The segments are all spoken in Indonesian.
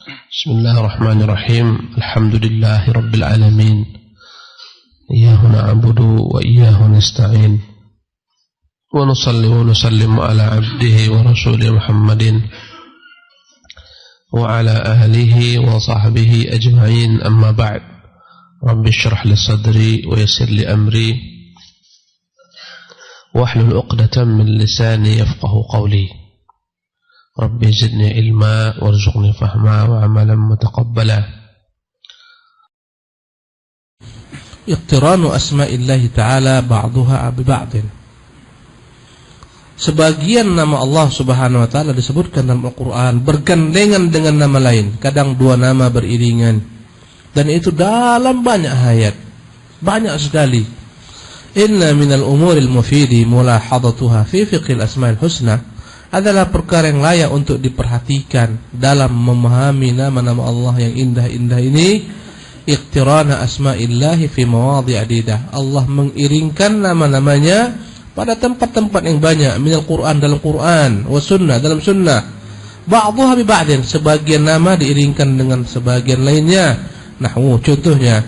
بسم الله الرحمن الرحيم. الحمد لله رب العالمين، إياه نعبد وإياه نستعين، ونصلي ونسلم على عبده ورسوله محمد وعلى آله وصحبه أجمعين. أما بعد، رب اشرح لي صدري ويسر لي أمري واحلل عقدة من لساني يفقه قولي. رب زدني علما وارزقني فهما وعملا متقبلا. Iqtiranu asma'illahi ta'ala ba'duha biba'din. Sebagian nama Allah subhanahu wa ta'ala disebutkan dalam Al-Quran bergandengan dengan nama lain, kadang dua nama beriringan, dan itu dalam banyak ayat, banyak sekali. Inna minal umuril mufidi mulahadatuha fi fiqhil asma'il husna adalah perkara yang layak untuk diperhatikan dalam memahami nama-nama Allah yang indah-indah ini. Iqtirana asma'illahi fi mawadhi' adidah. Allah mengiringkan nama-namanya pada tempat-tempat yang banyak. Minal Quran, dalam Quran, wa sunnah, dalam sunnah. Ba'duha bi ba'din, sebagian nama diiringkan dengan sebagian lainnya. Nahwu, contohnya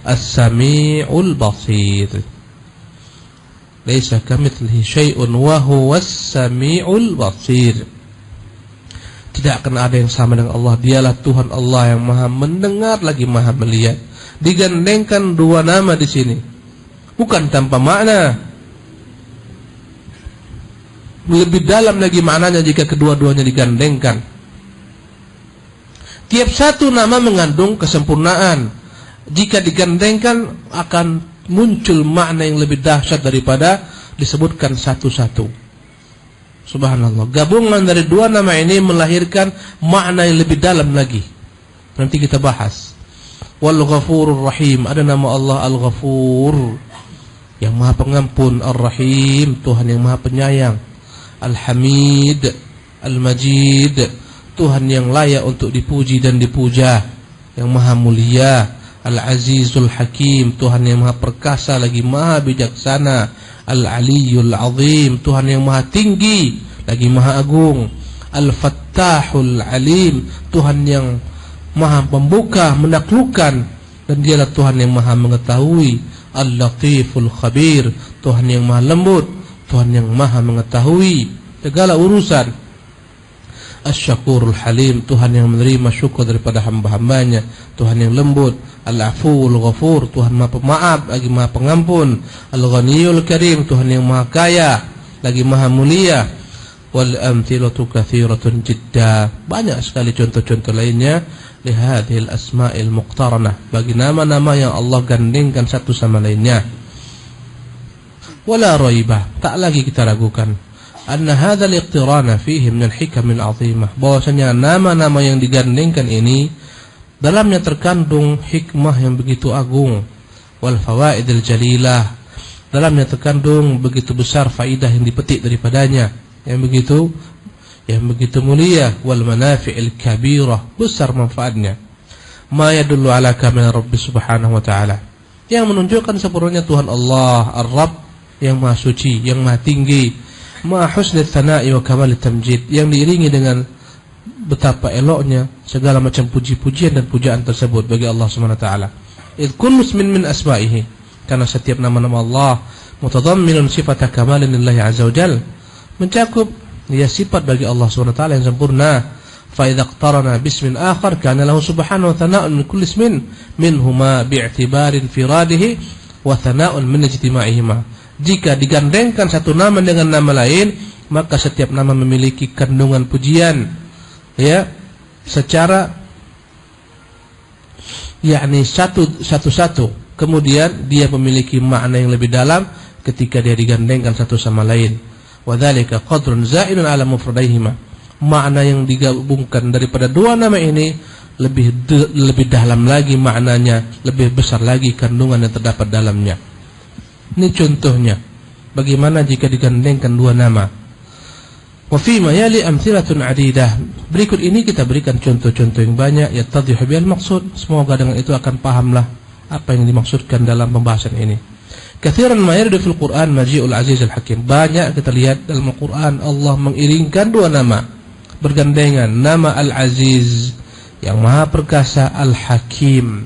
As-Sami'ul Basir, laisa kamitslihi syai'un wa huwas sami'ul basir. Tidak akan ada yang sama dengan Allah. Dialah Tuhan Allah yang Maha mendengar lagi Maha melihat. Digandengkan dua nama di sini, bukan tanpa makna. Lebih dalam lagi maknanya jika kedua-duanya digandengkan. Tiap satu nama mengandung kesempurnaan. Jika digandengkan akan muncul makna yang lebih dahsyat daripada disebutkan satu-satu. Subhanallah. Gabungan dari dua nama ini melahirkan makna yang lebih dalam lagi. Nanti kita bahas. Wal Ghafurur Rahim, ada nama Allah Al-Ghafur, yang Maha Pengampun. Ar-Rahim, Tuhan yang Maha Penyayang. Al-Hamid, Al-Majid, Tuhan yang layak untuk dipuji dan dipuja, yang Maha Mulia. Al-Azizul Hakim, Tuhan yang Maha Perkasa lagi Maha Bijaksana. Al-Aliyul Azim, Tuhan yang Maha Tinggi lagi Maha Agung. Al-Fattahul Alim, Tuhan yang Maha Pembuka, menaklukkan, dan dialah Tuhan yang Maha Mengetahui. Al-Latiful Khabir, Tuhan yang Maha Lembut, Tuhan yang Maha Mengetahui segala urusan. Asy-Syakurul Halim, Tuhan yang menerima syukur daripada hamba-hambanya, Tuhan yang lembut. Al-Afuwul Ghafur, Tuhan Maha Pemaaf lagi Maha Pengampun. Al-Ghaniyul Karim, Tuhan yang Maha Kaya lagi Maha Mulia. Wal amthilatu katsiratun jidda, banyak sekali contoh-contoh lainnya li hadhil asma'il muqtaranah, bagi nama-nama yang Allah gandengkan satu sama lainnya. Wala raibah, tak lagi kita ragukan, anna hadzal iqtirana fihi min al-hikam al-'azimah, bahwasanya nama-nama yang digandengkan ini dalamnya terkandung hikmah yang begitu agung. Wal fawaidil jalilah, dalamnya terkandung begitu besar faidah yang dipetik daripadanya, yang begitu mulia. Wal manafi'il kabirah, besar manfaatnya. Ma yadullu ala kamil Rabbi subhanahu wa ta'ala, yang menunjukkan sempurnanya Tuhan Allah Ar-Rabb, yang Maha Suci, yang Maha Tinggi. Ma husnul tsana'i wa kamal tamjid, yang diiringi dengan betapa eloknya segala macam puji-pujian dan pujaan tersebut bagi Allah Subhanahu wa taala. Id kullu ismin min asma'ihi, karena setiap nama-nama Allah mutadamminun sifat kamalin lillahi azza wa jalla, mencakup ya sifat bagi Allah Subhanahu wa taala yang sempurna. Fa idza iqtarana bismin akhar kana lahu subhanahu wa thana'un min kulli ismin minhuma bi'tibarin firadihi wa thana'un min ijtima'ihima. Jika digandengkan satu nama dengan nama lain, maka setiap nama memiliki kandungan pujian, ya, secara yakni satu-satu. Kemudian dia memiliki makna yang lebih dalam ketika dia digandengkan satu sama lain. Wa dzalika qadrun za'ilun 'ala mufradaihima, makna yang digabungkan daripada dua nama ini lebih dalam lagi maknanya, lebih besar lagi kandungan yang terdapat dalamnya. Ini contohnya bagaimana jika digandengkan dua nama. Wa fi ma yali amthilatun adidah, berikut ini kita berikan contoh-contoh yang banyak, yattadhihu bil maqsud, semoga dengan itu akan pahamlah apa yang dimaksudkan dalam pembahasan ini. Katsiran ma yardu fil Qur'an maji'ul azizul hakim, banyak kita lihat dalam Al-Qur'an Allah mengiringkan dua nama bergandengan, nama Al-Aziz yang Maha Perkasa, Al-Hakim,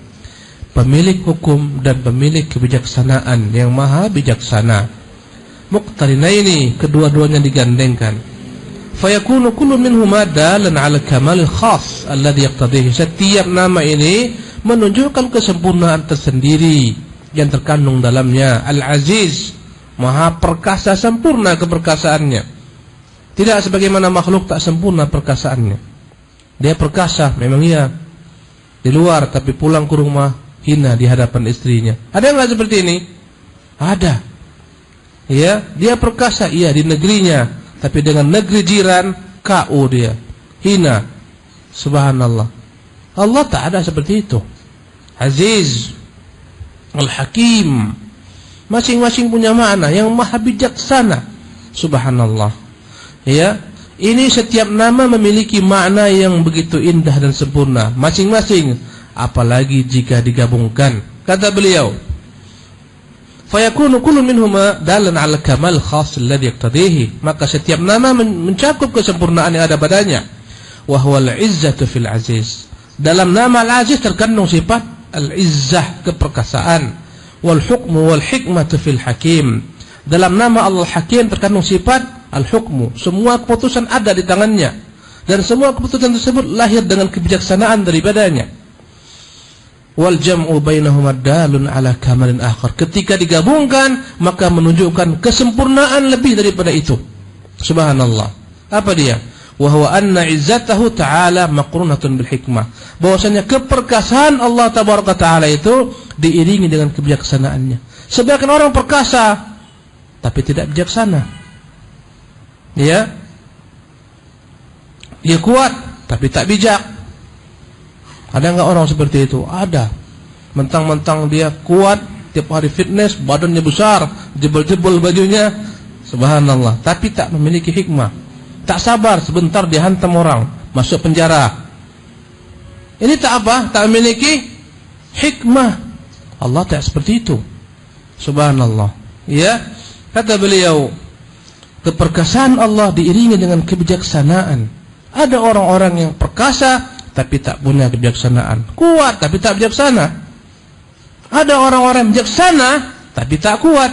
pemilik hukum dan pemilik kebijaksanaan, yang Maha Bijaksana. Muqtarinaini, kedua-duanya digandengkan. Fayakunu kullu minhuma dalan 'ala kamalil khas alladhi yaqtadihi. Setiap nama ini menunjukkan kesempurnaan tersendiri yang terkandung dalamnya. Al-Aziz, Maha Perkasa, sempurna keperkasaannya. Tidak sebagaimana makhluk tak sempurna perkasaannya. Dia perkasa, memang iya, di luar, tapi pulang ke rumah hina di hadapan istrinya. Ada yang nggak seperti ini? Ada. Ya, dia perkasa, iya, di negerinya, tapi dengan negeri jiran KO dia, hina. Subhanallah. Allah tak ada seperti itu. Aziz, Al-Hakim, masing-masing punya makna, yang Maha Bijaksana. Subhanallah. Ya, ini setiap nama memiliki makna yang begitu indah dan sempurna masing-masing, apalagi jika digabungkan. Kata beliau, fayakunu kullu minhuma dalan 'ala kamal khas alladhi yaqtadihi. Maka setiap nama mencakup kesempurnaan yang ada padanya. Wa huwa al-izzatu fil aziz. Dalam nama al-aziz terkandung sifat al-izzah, keperkasaan. Wal hukmu wal hikmatu fil hakim. Dalam nama Allah Hakim terkandung sifat al-hukmu. Semua keputusan ada di tangannya, dan semua keputusan tersebut lahir dengan kebijaksanaan daripadanya. Wal jam'u bainahuma dalun 'ala kamalin akhar. Ketika digabungkan maka menunjukkan kesempurnaan lebih daripada itu. Subhanallah. Apa dia? Wa huwa anna 'izzatahu ta'ala maqrunatun bil hikmah. Bahwasanya keperkasaan Allah tabaraka taala itu diiringi dengan kebijaksanaannya. Sebagian orang perkasa tapi tidak bijaksana. Ya, dia kuat tapi tak bijak. Ada enggak orang seperti itu? Ada. Mentang-mentang dia kuat, tiap hari fitness, badannya besar, jebol-jebol bajunya, subhanallah, tapi tak memiliki hikmah. Tak sabar, sebentar dihantam orang, masuk penjara. Ini tak apa? Tak memiliki hikmah. Allah tak seperti itu. Subhanallah. Ya, kata beliau, keperkasaan Allah diiringi dengan kebijaksanaan. Ada orang-orang yang perkasa tapi tak punya kebijaksanaan, kuat tapi tak bijaksana. Ada orang-orang bijaksana tapi tak kuat,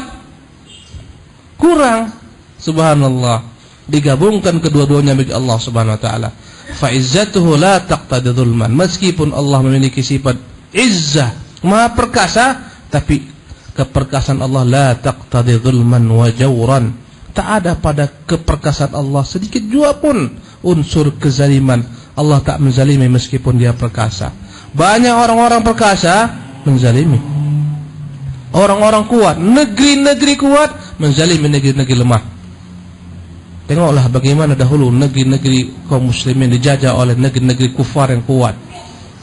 kurang. Subhanallah. Digabungkan kedua-duanya bagi Allah Subhanahu wa taala. Fa izzatuhu la taqtadi dzulman. Meskipun Allah memiliki sifat izzah, Maha Perkasa, tapi keperkasaan Allah la taqtadi dzulman wa jawran. Tak ada pada keperkasaan Allah sedikit jua pun unsur kezaliman. Allah tak menzalimi meskipun dia perkasa. Banyak orang-orang perkasa menzalimi. Orang-orang kuat, negeri-negeri kuat menzalimi negeri-negeri lemah. Tengoklah bagaimana dahulu negeri-negeri kaum muslimin dijajah oleh negeri-negeri kufar yang kuat.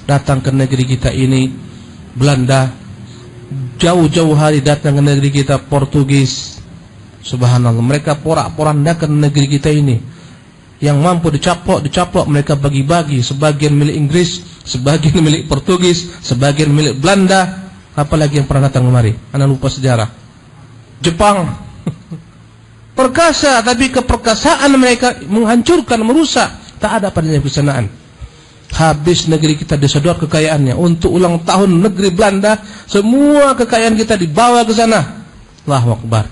Datang ke negeri kita ini Belanda, jauh-jauh hari datang ke negeri kita Portugis. Subhanallah, mereka porak-porandakan negeri kita ini. Yang mampu dicaplok mereka bagi-bagi, sebagian milik Inggris, sebagian milik Portugis, sebagian milik Belanda. Apalagi yang pernah datang kemari, anda lupa sejarah. Jepang. Perkasa, tapi keperkasaan mereka menghancurkan, merusak. Tak ada padanya kebijaksanaan. Habis negeri kita disedot kekayaannya. Untuk ulang tahun negeri Belanda, semua kekayaan kita dibawa ke sana. Allahu Akbar.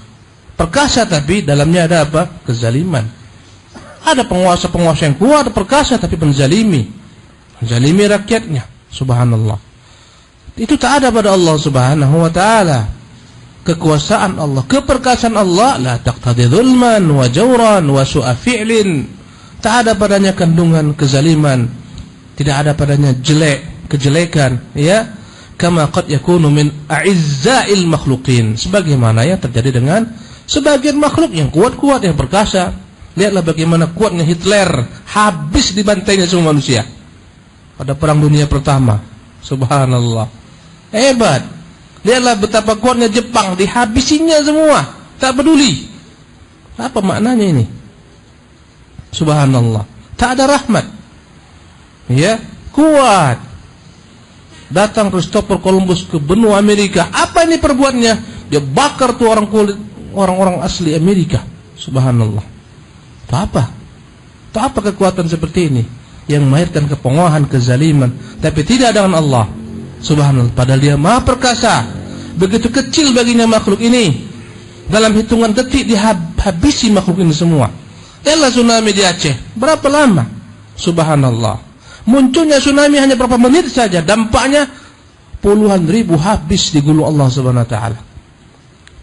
Perkasa tapi dalamnya ada apa? Kezaliman. Ada penguasa-penguasa yang kuat, perkasa tapi menzalimi rakyatnya. Subhanallah. Itu tak ada pada Allah Subhanahu wa taala. Kekuasaan Allah, keperkasaan Allah la taqtadi dzulman wa jawran wa su'a fi'lin. Tak ada padanya kandungan kezaliman, tidak ada padanya kejelekan, ya. Kama qad yakunu min a'izza'il makhluqin. Sebagaimana yang terjadi dengan sebagian makhluk yang kuat-kuat, yang perkasa. Lihatlah bagaimana kuatnya Hitler, habis dibantainya semua manusia pada Perang Dunia Pertama. Subhanallah, hebat. Lihatlah betapa kuatnya Jepang, dihabisinya semua, tak peduli. Apa maknanya ini? Subhanallah, tak ada rahmat. Ya, kuat. Datang Christopher Columbus ke benua Amerika. Apa ini perbuatnya? Dia bakar tuh orang-orang asli Amerika. Subhanallah. Tak apa kekuatan seperti ini. yang melahirkan kepongohan, kezaliman, tapi tidak dengan Allah Subhanallah. Padahal Dia Maha Perkasa. Begitu kecil baginya makhluk ini, dalam hitungan detik dihabisi makhluk ini semua. Ella tsunami di Aceh, berapa lama? Subhanallah. Munculnya tsunami hanya berapa menit saja, dampaknya puluhan ribu habis di gulu Allah Subhanahu wa taala.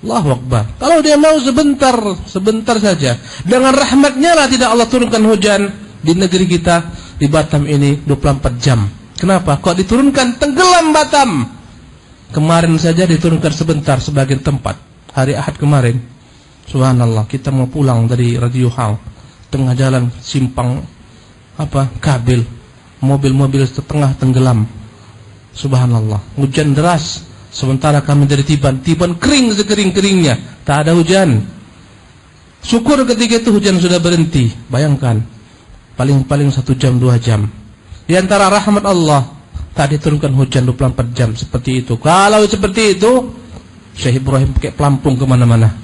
Allahu Akbar. Kalau Dia mau sebentar saja, dengan rahmatnya lah tidak Allah turunkan hujan di negeri kita, di Batam ini 24 jam. Kenapa? Kok diturunkan tenggelam Batam? Kemarin saja diturunkan sebentar sebagian tempat. Hari Ahad kemarin, subhanallah, kita mau pulang dari Radio Hall, tengah jalan simpang kabel, mobil-mobil setengah tenggelam. Subhanallah, hujan deras. Sementara kami dari Tiban kering sekering-keringnya, tak ada hujan. Syukur ketika itu hujan sudah berhenti. Bayangkan, paling 1 jam 2 jam. Di antara rahmat Allah, tak diturunkan hujan 24 jam seperti itu. Kalau seperti itu, Syekh Ibrahim pakai pelampung kemana-mana.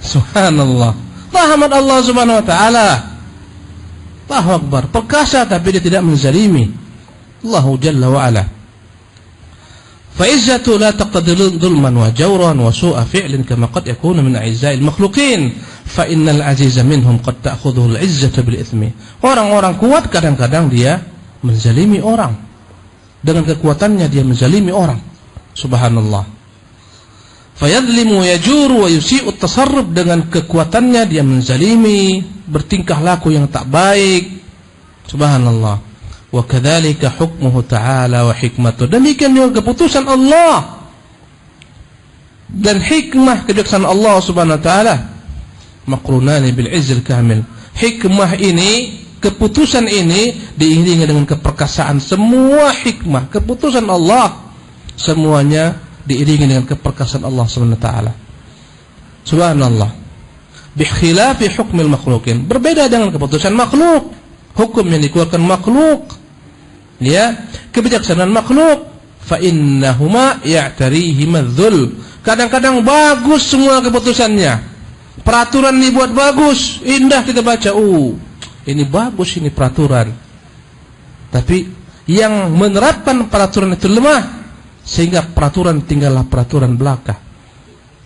Subhanallah, rahmat Allah Subhanahu wa taala. Allahu Akbar, perkasa tapi Dia tidak menzalimi. Allahu Jalla wa Ala. فإزة لا تقتضي ظلما وجورا وسوء فعل كما قد يكون من أعزاء المخلوقين فإن العزيز منهم قد تأخذه العزة بالإثم. Orang-orang kuat kadang-kadang dia menzalimi orang. Dengan kekuatannya dia menzalimi orang. Subhanallah. Fayadlimu yajuru wa yusi'u at-tasarruf, dengan kekuatannya dia menzalimi, bertingkah laku yang tak baik. Subhanallah. Wa kadzalika hukmuhu ta'ala wa hikmatuh. Demikian juga keputusan Allah dan hikmah kebijaksanaan Allah Subhanahu wa taala. Maqrunani bil izzil kamil. Hikmah ini, keputusan ini diiringi dengan keperkasaan. Semua hikmah, keputusan Allah semuanya diiringi dengan keperkasaan Allah Subhanahu wa taala. Subhanallah. Bi khilafi hukmil makhluqin. Berbeda dengan keputusan makhluk. Hukum yang dikeluarkan makhluk, ya, kebijaksanaan makhluk, fa innahuma ya'tarihima dzul. Kadang-kadang bagus semua keputusannya, peraturan dibuat bagus, indah kita baca, ini bagus ini peraturan. Tapi yang menerapkan peraturan itu lemah, sehingga peraturan tinggallah peraturan belaka,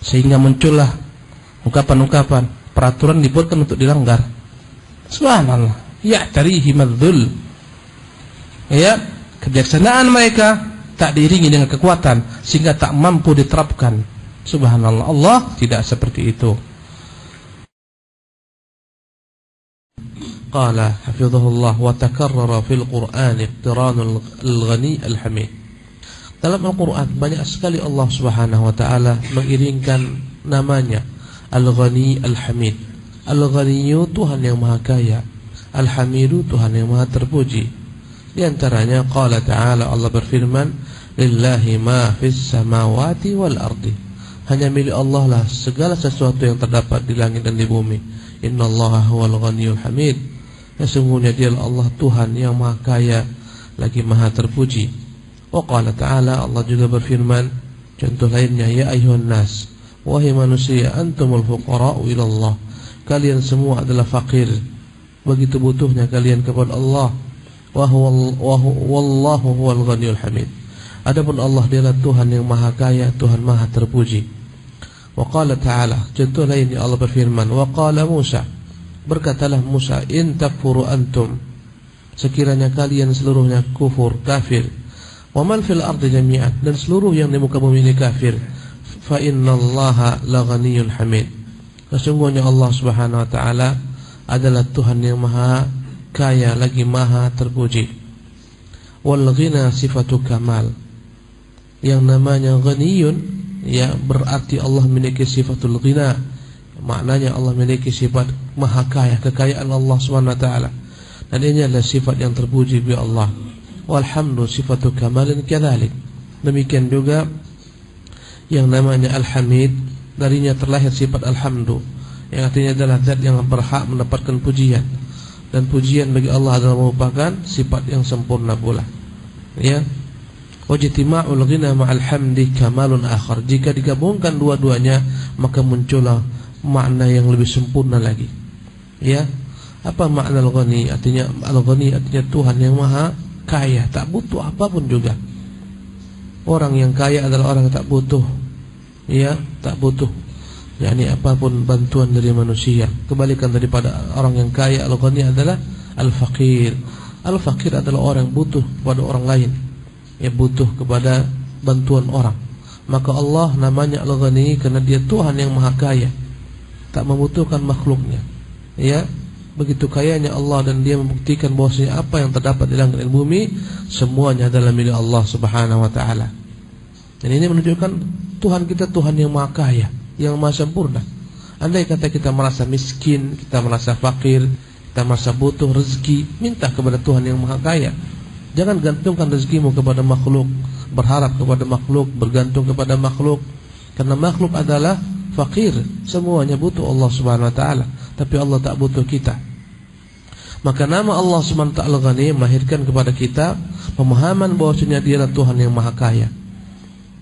sehingga muncullah ungkapan-ungkapan peraturan dibuatkan untuk dilanggar. Subhanallah, ya'tarihima dzul. Ya, kebijaksanaan mereka tak diiringi dengan kekuatan sehingga tak mampu diterapkan. Subhanallah, Allah tidak seperti itu. Qala hafizahullah wa takarrara fil Qur'an iqtiranul ghani al-hamid. Dalam Al-Qur'an banyak sekali Allah Subhanahu wa taala mengiringkan namanya Al-Ghani Al-Hamid. Al-Ghaniyu Tuhan yang Maha Kaya, Al-Hamidu Tuhan yang Maha Terpuji. Di antaranya qala ta'ala, Allah berfirman, lillahi ma fis samawati wal ardi. Hanya milik Allah lah segala sesuatu yang terdapat di langit dan di bumi. Innallaha huwal ghaniyul hamid. Sesungguhnya Dialah Allah Tuhan yang Maha Kaya lagi Maha Terpuji. Wa qala ta'ala, Allah juga berfirman, contoh lainnya, ya ayyuhan nas, wahai manusia, antumul fuqara'u ila Allah. Kalian semua adalah fakir, begitu butuhnya kalian kepada Allah. Wallahu huwal ghaniyul hamid. Adapun Allah Dialah Tuhan yang Maha Kaya, Tuhan Maha Terpuji. Wa qala ta'ala, contoh lainnya Allah berfirman, wa qala Musa, berkatalah Musa, in takfuru antum, sekiranya kalian seluruhnya kufur, kafir, wa man fil ardi jami'an, dan seluruh yang di muka bumi ini kafir, fa innallaha la ghaniyul hamid. Sesungguhnya Allah Subhanahu wa taala adalah Tuhan yang Maha Kaya lagi Maha Terpuji. Wal ghina sifatu kamal. Yang namanya ghaniyun, ya, berarti Allah memiliki sifatul ghina. Maknanya Allah memiliki sifat Maha Kaya, kekayaan Allah Subhanahu wa taala. Dan ini adalah sifat yang terpuji bagi Allah. Walhamdu sifatu kamalin kadzalik. Demikian juga yang namanya Al-Hamid, darinya terlahir sifat Alhamdu, yang artinya adalah zat yang berhak mendapatkan pujian. Dan pujian bagi Allah adalah merupakan sifat yang sempurna pula. Ya. Wajtima'ul ghina ma'al hamdi kamalun akhar. Jika digabungkan dua-duanya, maka muncullah makna yang lebih sempurna lagi. Ya. Apa makna al-ghani? Al-ghani artinya Tuhan yang maha kaya, tak butuh apapun juga. Orang yang kaya adalah orang yang tak butuh, ya, tak butuh yakni apapun bantuan dari manusia. Kebalikan daripada orang yang kaya, al-ghani adalah al-faqir. Al-faqir adalah orang yang butuh kepada orang lain, ya, butuh kepada bantuan orang. Maka Allah namanya al-ghani karena dia Tuhan yang maha kaya, tak membutuhkan makhluknya, ya. Begitu kayanya Allah, dan dia membuktikan bahwasanya apa yang terdapat di langit dan bumi semuanya adalah milik Allah Subhanahu wa taala. Dan ini menunjukkan Tuhan kita Tuhan yang maha kaya, yang maha sempurna. Andai kata kita merasa miskin, kita merasa fakir, kita merasa butuh rezeki, minta kepada Tuhan yang maha kaya. Jangan gantungkan rezekimu kepada makhluk, berharap kepada makhluk, bergantung kepada makhluk. Karena makhluk adalah fakir, semuanya butuh Allah Subhanahu wa taala, tapi Allah tak butuh kita. Maka nama Allah Subhanahu wa taala Ghani melahirkan kepada kita pemahaman bahwasanya Dialah Tuhan yang maha kaya.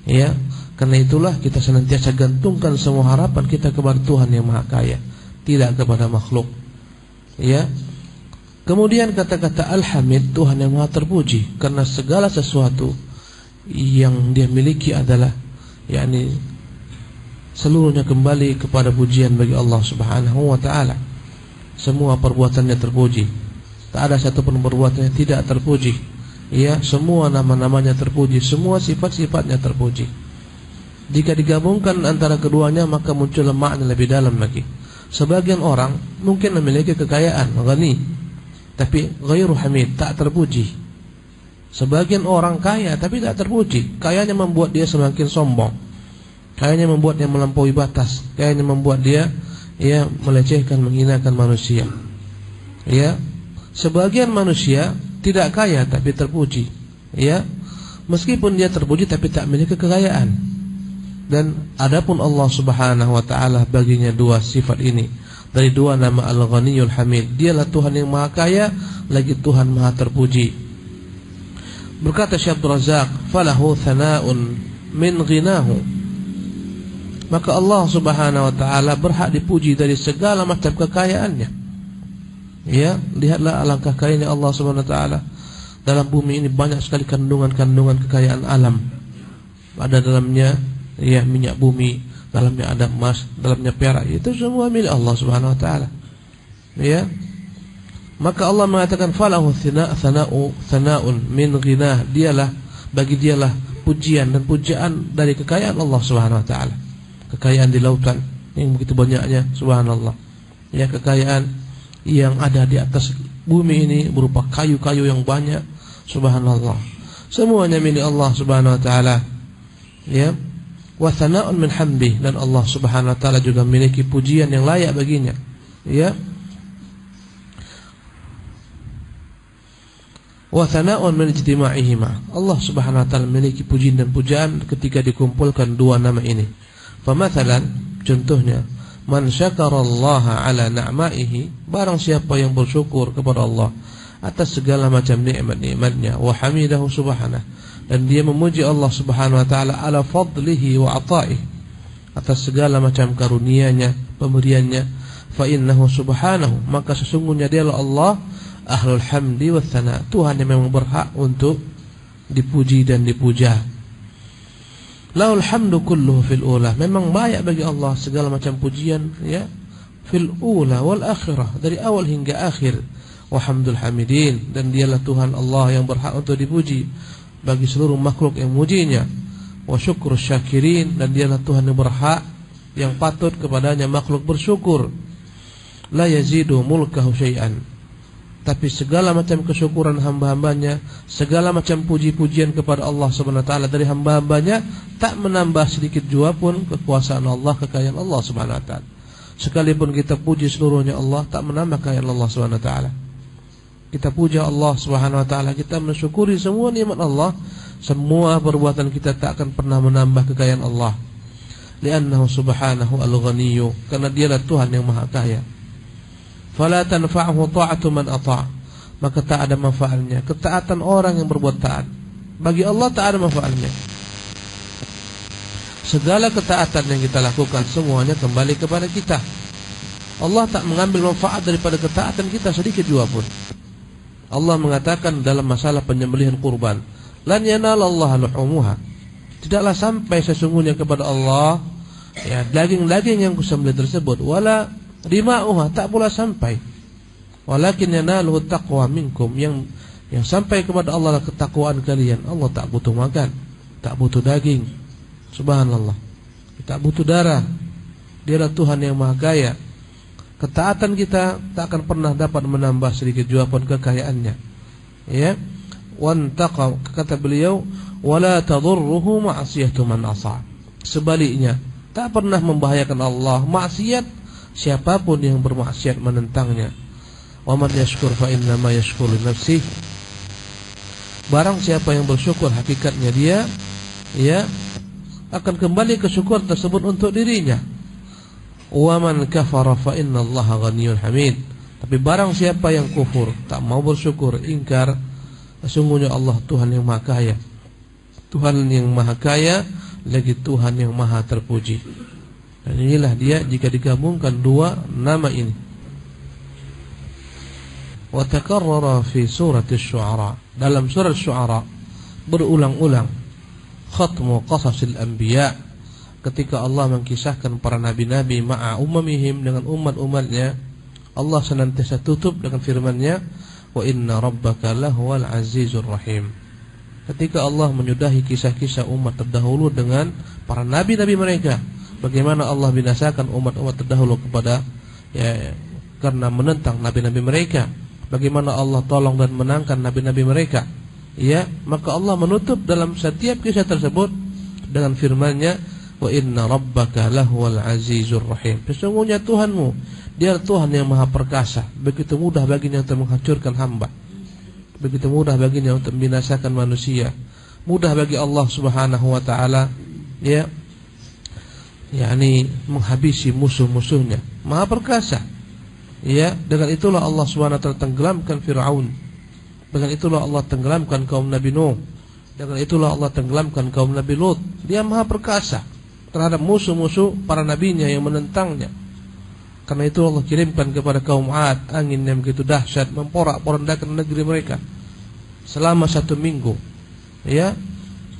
Ya, karena itulah kita senantiasa gantungkan semua harapan kita kepada Tuhan yang maha kaya, tidak kepada makhluk. Ya. Kemudian kata-kata Al-Hamid, Tuhan yang maha terpuji, karena segala sesuatu yang Dia miliki adalah yakni seluruhnya kembali kepada pujian bagi Allah Subhanahu wa taala. Semua perbuatannya terpuji, tak ada satu pun perbuatannya tidak terpuji. Ya, semua nama-namanya terpuji, semua sifat-sifatnya terpuji. Jika digabungkan antara keduanya, maka muncul makna lebih dalam lagi. Sebagian orang mungkin memiliki kekayaan, ghani, tapi ghairu hamid, tak terpuji. Sebagian orang kaya tapi tak terpuji. Kayanya membuat dia semakin sombong, kayanya membuat dia melampaui batas, kayanya membuat dia melecehkan, menghinakan manusia. Ya, sebagian manusia tidak kaya tapi terpuji. Ya, meskipun dia terpuji tapi tak memiliki kekayaan. Dan adapun Allah Subhanahu wa taala baginya dua sifat ini, dari dua nama Al-Ghaniyul Hamid. Dialah Tuhan yang maha kaya, lagi Tuhan maha terpuji. Berkata Syekh Abdul Razak, falahu thana'un min ghinahu. Maka Allah Subhanahu wa taala berhak dipuji dari segala macam kekayaannya. Ya, lihatlah alangkah kayanya Allah Subhanahu wa taala. Dalam bumi ini banyak sekali kandungan-kandungan kekayaan alam. Ada dalamnya minyak bumi, dalamnya ada emas, dalamnya perak. Itu semua milik Allah Subhanahu wa taala. Ya. Maka Allah mengatakan falahu thana'un min ghinah. Bagi dialah pujian dan pujaan dari kekayaan Allah Subhanahu wa taala. Kekayaan di lautan yang begitu banyaknya, subhanallah. Ya, kekayaan yang ada di atas bumi ini berupa kayu-kayu yang banyak, subhanallah. Semuanya milik Allah Subhanahu wa taala. Ya. Wa thana'un min hamdi, dan Allah Subhanahu wa taala juga memiliki pujian yang layak baginya. Ya. Wa thana'un min ijtima'ihima. Allah Subhanahu wa taala memiliki pujian dan pujaan ketika dikumpulkan dua nama ini. Famathalan, contohnya, man syakarallaha ala na'maihi, barang siapa yang bersyukur kepada Allah atas segala macam nikmat-nikmatnya, wa hamidahu subhanahu, dan dia memuji Allah Subhanahu wa taala ala fadlihi wa ata'ih, atas segala macam karunia-Nya, pemberiannya, fa innahu subhanahu, maka sesungguhnya dialah Allah ahlul hamdi wa thana, Tuhan yang memang berhak untuk dipuji dan dipuja. Lahul hamdu kulluhu fil ula, memang banyak bagi Allah segala macam pujian, ya, fil ula wal akhirah, dari awal hingga akhir. Wa hamdul hamidin, dan dialah Tuhan Allah yang berhak untuk dipuji bagi seluruh makhluk yang mujinya. Wa syukrus syakirin, dan dialah Tuhan yang berhak, yang patut kepadanya makhluk bersyukur. La yazidu mulkahu syai'an, tapi segala macam kesyukuran hamba-hambanya, segala macam puji-pujian kepada Allah Subhanahu wa taala dari hamba-hambanya, tak menambah sedikit jua pun kekuasaan Allah, kekayaan Allah Subhanahu wa taala. Sekalipun kita puji seluruhnya Allah, tak menambah kekayaan Allah Subhanahu wa taala. Kita puja Allah Subhanahu wa taala, kita mensyukuri semua nikmat Allah, semua perbuatan kita tak akan pernah menambah kekayaan Allah. Li'annahu subhanahu al-ghaniyyu, karena dialah Tuhan yang maha kaya. Fala tanfa'uhu ta'atu man ata', maka tak ada manfaatnya ketaatan orang yang berbuat taat. Bagi Allah tak ada manfaatnya. Segala ketaatan yang kita lakukan semuanya kembali kepada kita. Allah tak mengambil manfaat daripada ketaatan kita sedikit juga pun. Allah mengatakan dalam masalah penyembelihan kurban, lan yanalallaha luhumuha, tidaklah sampai sesungguhnya kepada Allah ya daging-daging yang kusembelih tersebut, wala dima'uha, tak pula sampai, walakin yanaluhu taqwa minkum, yang sampai kepada Allah adalah ketakwaan kalian. Allah tak butuh makan, tak butuh daging, subhanallah, tak butuh darah. Dialah Tuhan yang Maha Kaya. Ketaatan kita tak akan pernah dapat menambah sedikit jua pun kekayaannya. Ya, wantaqa, kata beliau, wala tadurruhu ma'siyatu man asa. Sebaliknya, tak pernah membahayakan Allah maksiat siapapun yang bermaksiat menentangnya. Wa man yashkur fa innama yashkuru li nafsihi. Barang siapa yang bersyukur, hakikatnya dia ya akan kembali ke syukur tersebut untuk dirinya. Wa man kafara fa innallaha ghaniyyun hamid. Tapi barang siapa yang kufur, tak mau bersyukur, ingkar, sesungguhnya Allah Tuhan yang Maha Kaya. Tuhan yang Maha Kaya lagi Tuhan yang Maha terpuji. Dan inilah dia jika digabungkan dua nama ini. Wa takarrara fi surati asy-syu'ara. Dalam surat Syu'ara berulang-ulang khatmu qasasil anbiya, ketika Allah mengkisahkan para nabi-nabi ma'a umamihim, dengan umat-umatnya, Allah senantiasa tutup dengan firman-Nya, wa inna rabbaka lahuwal azizur rahim. Ketika Allah menyudahi kisah-kisah umat terdahulu dengan para nabi-nabi mereka, bagaimana Allah binasakan umat-umat terdahulu kepada ya karena menentang nabi-nabi mereka, bagaimana Allah tolong dan menangkan nabi-nabi mereka. Ya, maka Allah menutup dalam setiap kisah tersebut dengan firman-Nya, wa inna rabbaka lahuwal azizur rahim. Sesungguhnya Tuhanmu, Dia Tuhan yang Maha Perkasa. Begitu mudah baginya untuk menghancurkan hamba, begitu mudah baginya untuk membinasakan manusia. Mudah bagi Allah Subhanahu wa taala ya yakni menghabisi musuh-musuhnya. Maha Perkasa. Ya, dengan itulah Allah Subhanahu wa taala tenggelamkan Firaun. Dengan itulah Allah tenggelamkan kaum Nabi Nuh. Dengan itulah Allah tenggelamkan kaum Nabi Lut. Dia Maha Perkasa terhadap musuh-musuh para nabinya yang menentangnya. Karena itu Allah kirimkan kepada kaum Ad angin yang begitu dahsyat, memporak-porandakan negeri mereka selama 1 minggu. Ya,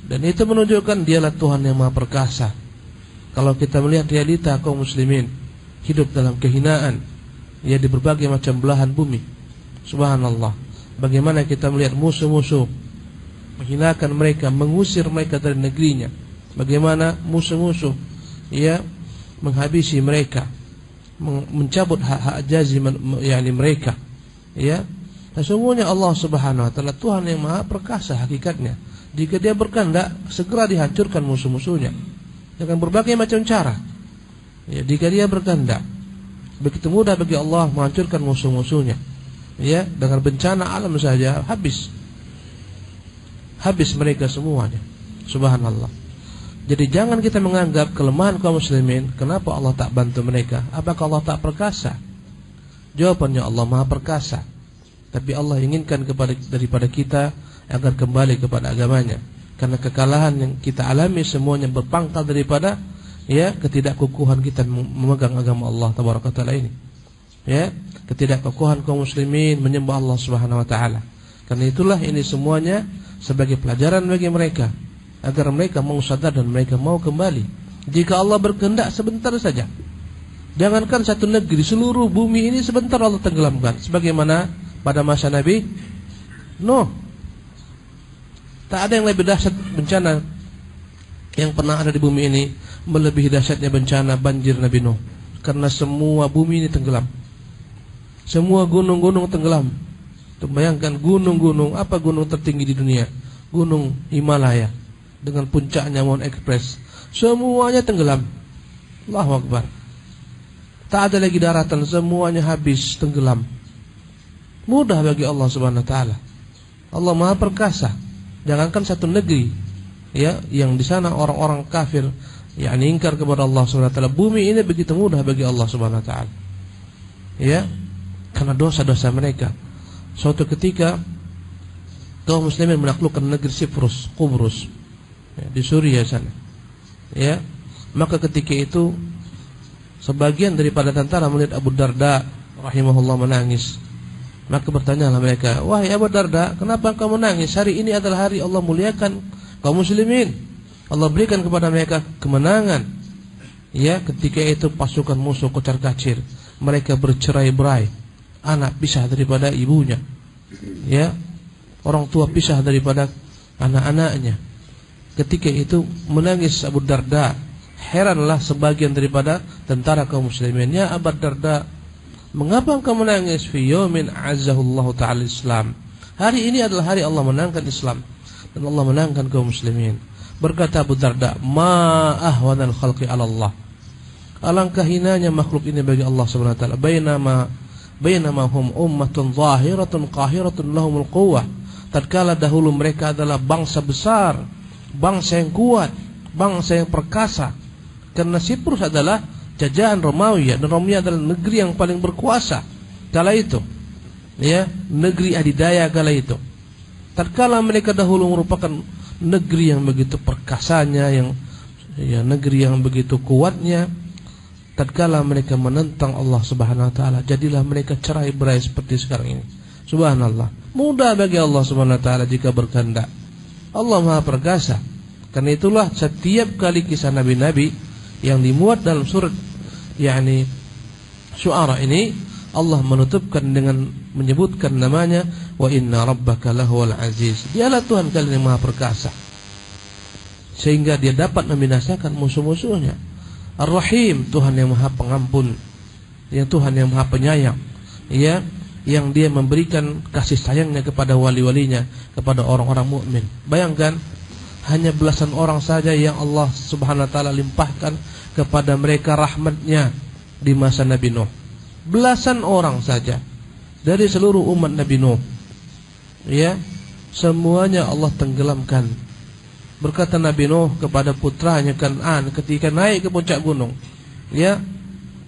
dan itu menunjukkan Dialah Tuhan yang Maha Perkasa. Kalau kita melihat realita kaum muslimin hidup dalam kehinaan, ya, di berbagai macam belahan bumi, subhanallah, bagaimana kita melihat musuh-musuh menghinakan mereka, mengusir mereka dari negerinya, bagaimana musuh-musuh ya menghabisi mereka, mencabut hak-hak jazi yakni mereka. Ya, sesungguhnya Allah Subhanahu wa taala Tuhan yang Maha Perkasa hakikatnya. Jika Dia berkehendak, segera dihancurkan musuh-musuhnya dengan berbagai macam cara. Ya, jika Dia berkehendak, begitu mudah bagi Allah menghancurkan musuh-musuhnya. Ya, dengan bencana alam saja habis mereka semuanya. Subhanallah. Jadi jangan kita menganggap kelemahan kaum muslimin, kenapa Allah tak bantu mereka? Apakah Allah tak perkasa? Jawabannya, Allah Maha Perkasa. Tapi Allah inginkan daripada kita agar kembali kepada agamanya. Karena kekalahan yang kita alami semuanya berpangkal daripada ya ketidakkukuhan kita memegang agama Allah tabaraka taala ini. Ya, ketidakkukuhan kaum muslimin menyembah Allah Subhanahu wa taala. Karena itulah ini semuanya sebagai pelajaran bagi mereka, agar mereka mau sadar dan mereka mau kembali. Jika Allah berkehendak sebentar saja, jangankan satu negeri, seluruh bumi ini sebentar Allah tenggelamkan. Sebagaimana pada masa Nabi Nuh. Tak ada yang lebih dahsyat bencana yang pernah ada di bumi ini melebihi dahsyatnya bencana banjir Nabi Nuh. Karena semua bumi ini tenggelam, semua gunung-gunung tenggelam. Bayangkan gunung-gunung, apa gunung tertinggi di dunia? Gunung Himalaya dengan puncaknya Mount Everest, semuanya tenggelam. Allahu Akbar. Tak ada lagi daratan, semuanya habis tenggelam. Mudah bagi Allah Subhanahu wa taala. Allah Maha Perkasa. Jangankan satu negeri, ya, yang di sana orang-orang kafir, yakni ingkar kepada Allah Subhanahu wa taala, bumi ini begitu mudah bagi Allah Subhanahu wa taala. Ya, karena dosa-dosa mereka. Suatu ketika kaum muslimin menaklukkan negeri Kubrus, ya, di Suriah sana. Ya, maka ketika itu Sebagian daripada tentara melihat Abu Darda rahimahullah menangis. Maka bertanyalah mereka, wahai Abu Darda, kenapa engkau menangis? Hari ini adalah hari Allah muliakan kaum muslimin. Allah berikan kepada mereka kemenangan. Ya, ketika itu pasukan musuh kocar-kacir. Mereka bercerai-berai. Anak pisah daripada ibunya. Ya, orang tua pisah daripada anak-anaknya. Ketika itu menangis Abu Darda. Heranlah sebagian daripada tentara kaum muslimin. Ya Abu Darda, mengapa engkau menangis? Fi yawmin azzahullahu ta'ala Islam. Hari ini adalah hari Allah menangkan Islam dan Allah menangkan kaum muslimin. Berkata Abu Darda, ma ahwanal khalqi 'ala Allah. Alangkah hinanya makhluk ini bagi Allah Subhanahu wa taala. Bainama hum ummatun zahiratun qahiratun lahumul quwwah. Tatkala dahulu mereka adalah bangsa besar, bangsa yang kuat, bangsa yang perkasa. Karena Siprus adalah jajahan Romawi, dan Romawi adalah negeri yang paling berkuasa kala itu. Ya, negeri adidaya kala itu. Tatkala mereka dahulu merupakan negeri yang begitu perkasanya, yang negeri yang begitu kuatnya, tatkala mereka menentang Allah Subhanahu wa taala, jadilah mereka cerai-berai seperti sekarang ini. Subhanallah. Mudah bagi Allah Subhanahu wa taala jika berkehendak. Allah Maha perkasa. Karena itulah setiap kali kisah nabi-nabi yang dimuat dalam surat Syu'ara ini, Allah menutupkan dengan menyebutkan namanya, wa inna rabbaka lahuwal aziz. Dialah Tuhan kalian yang Maha perkasa, sehingga dia dapat membinasakan musuh-musuhnya. Ar-Rahim, Tuhan yang Maha pengampun, yang Tuhan yang Maha penyayang, ya, yang dia memberikan kasih sayangnya kepada wali-walinya, kepada orang-orang mukmin. Bayangkan, hanya belasan orang saja yang Allah Subhanahu wa taala limpahkan kepada mereka rahmatnya di masa Nabi Nuh. Belasan orang saja dari seluruh umat Nabi Nuh. Ya, semuanya Allah tenggelamkan. Berkata Nabi Nuh kepada putranya Kan'an ketika naik ke puncak gunung, ya,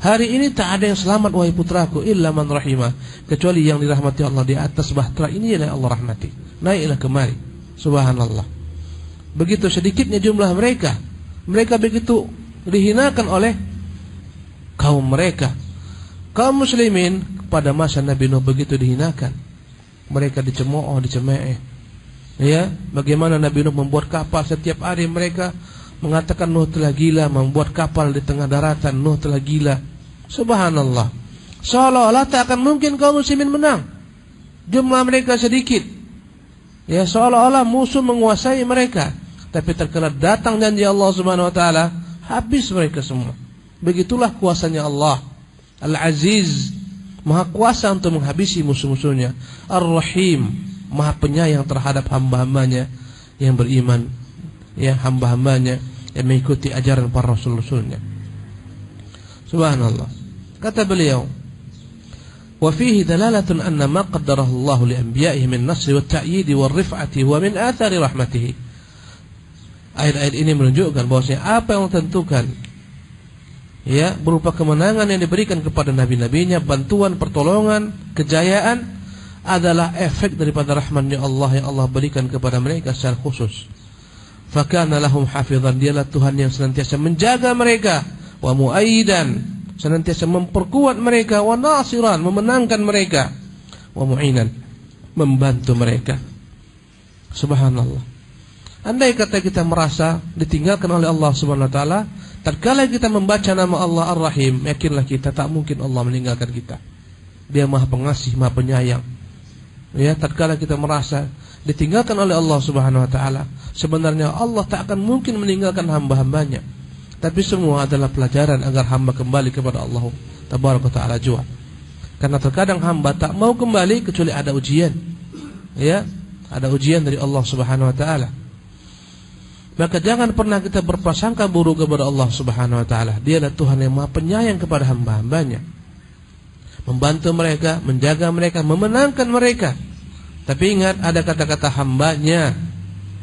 hari ini tak ada yang selamat wahai putraku illa man rahimah, kecuali yang dirahmati Allah. Di atas bahtera ini yang Allah rahmati, naiklah kemari. Subhanallah. Begitu sedikitnya jumlah mereka. Mereka begitu dihinakan oleh kaum mereka. Kaum muslimin pada masa Nabi Nuh begitu dihinakan. Mereka dicemooh, dicemeh. Ya, bagaimana Nabi Nuh membuat kapal setiap hari, mereka mengatakan Nuh telah gila, membuat kapal di tengah daratan, Nuh telah gila. Subhanallah. Seolah-olah tak akan mungkin kaum muslimin menang. Jumlah mereka sedikit. Ya, seolah-olah musuh menguasai mereka. Tapi terkala datang janji Allah Subhanahu wa taala, habis mereka semua. Begitulah kuasanya Allah. Al-Aziz, Maha kuasa untuk menghabisi musuh-musuhnya. Ar-Rahim, Maha penyayang terhadap hamba-hambanya yang beriman, ya, hamba-hambanya yang mengikuti ajaran para rasul-rasulnya. Subhanallah. Kata beliau, wa fihi dalalatun anna ma qaddarahu Allah li anbiya'ihi min nasri wa ta'yidi wa rif'ati wa min athari rahmatihi. Ayat-ayat ini menunjukkan bahwasanya apa yang tentukan, ya, berupa kemenangan yang diberikan kepada nabi-nabinya, bantuan, pertolongan, kejayaan, adalah efek daripada rahmatnya Allah yang Allah berikan kepada mereka secara khusus. Fakana lahum hafizan, dialah Tuhan yang senantiasa menjaga mereka, wa mu'ayyidan, senantiasa memperkuat mereka, wa nasiran, memenangkan mereka, wa mu'inan, membantu mereka. Subhanallah. Andai kata kita merasa ditinggalkan oleh Allah Subhanahu wa taala, tatkala kita membaca nama Allah Ar-Rahim, yakinlah kita tak mungkin Allah meninggalkan kita. Dia Maha Pengasih, Maha Penyayang. Ya, tatkala kita merasa ditinggalkan oleh Allah Subhanahu wa taala, sebenarnya Allah tak akan mungkin meninggalkan hamba-hambanya. Tapi semua adalah pelajaran agar hamba kembali kepada Allah Tabaraka wa taala jua. Karena terkadang hamba tak mau kembali kecuali ada ujian. Ya, ada ujian dari Allah Subhanahu wa taala. Maka jangan pernah kita berprasangka buruk kepada Allah Subhanahu wa taala. Dialah Tuhan yang Maha Penyayang kepada hamba-hambanya, membantu mereka, menjaga mereka, memenangkan mereka. Tapi ingat, ada kata-kata hambanya,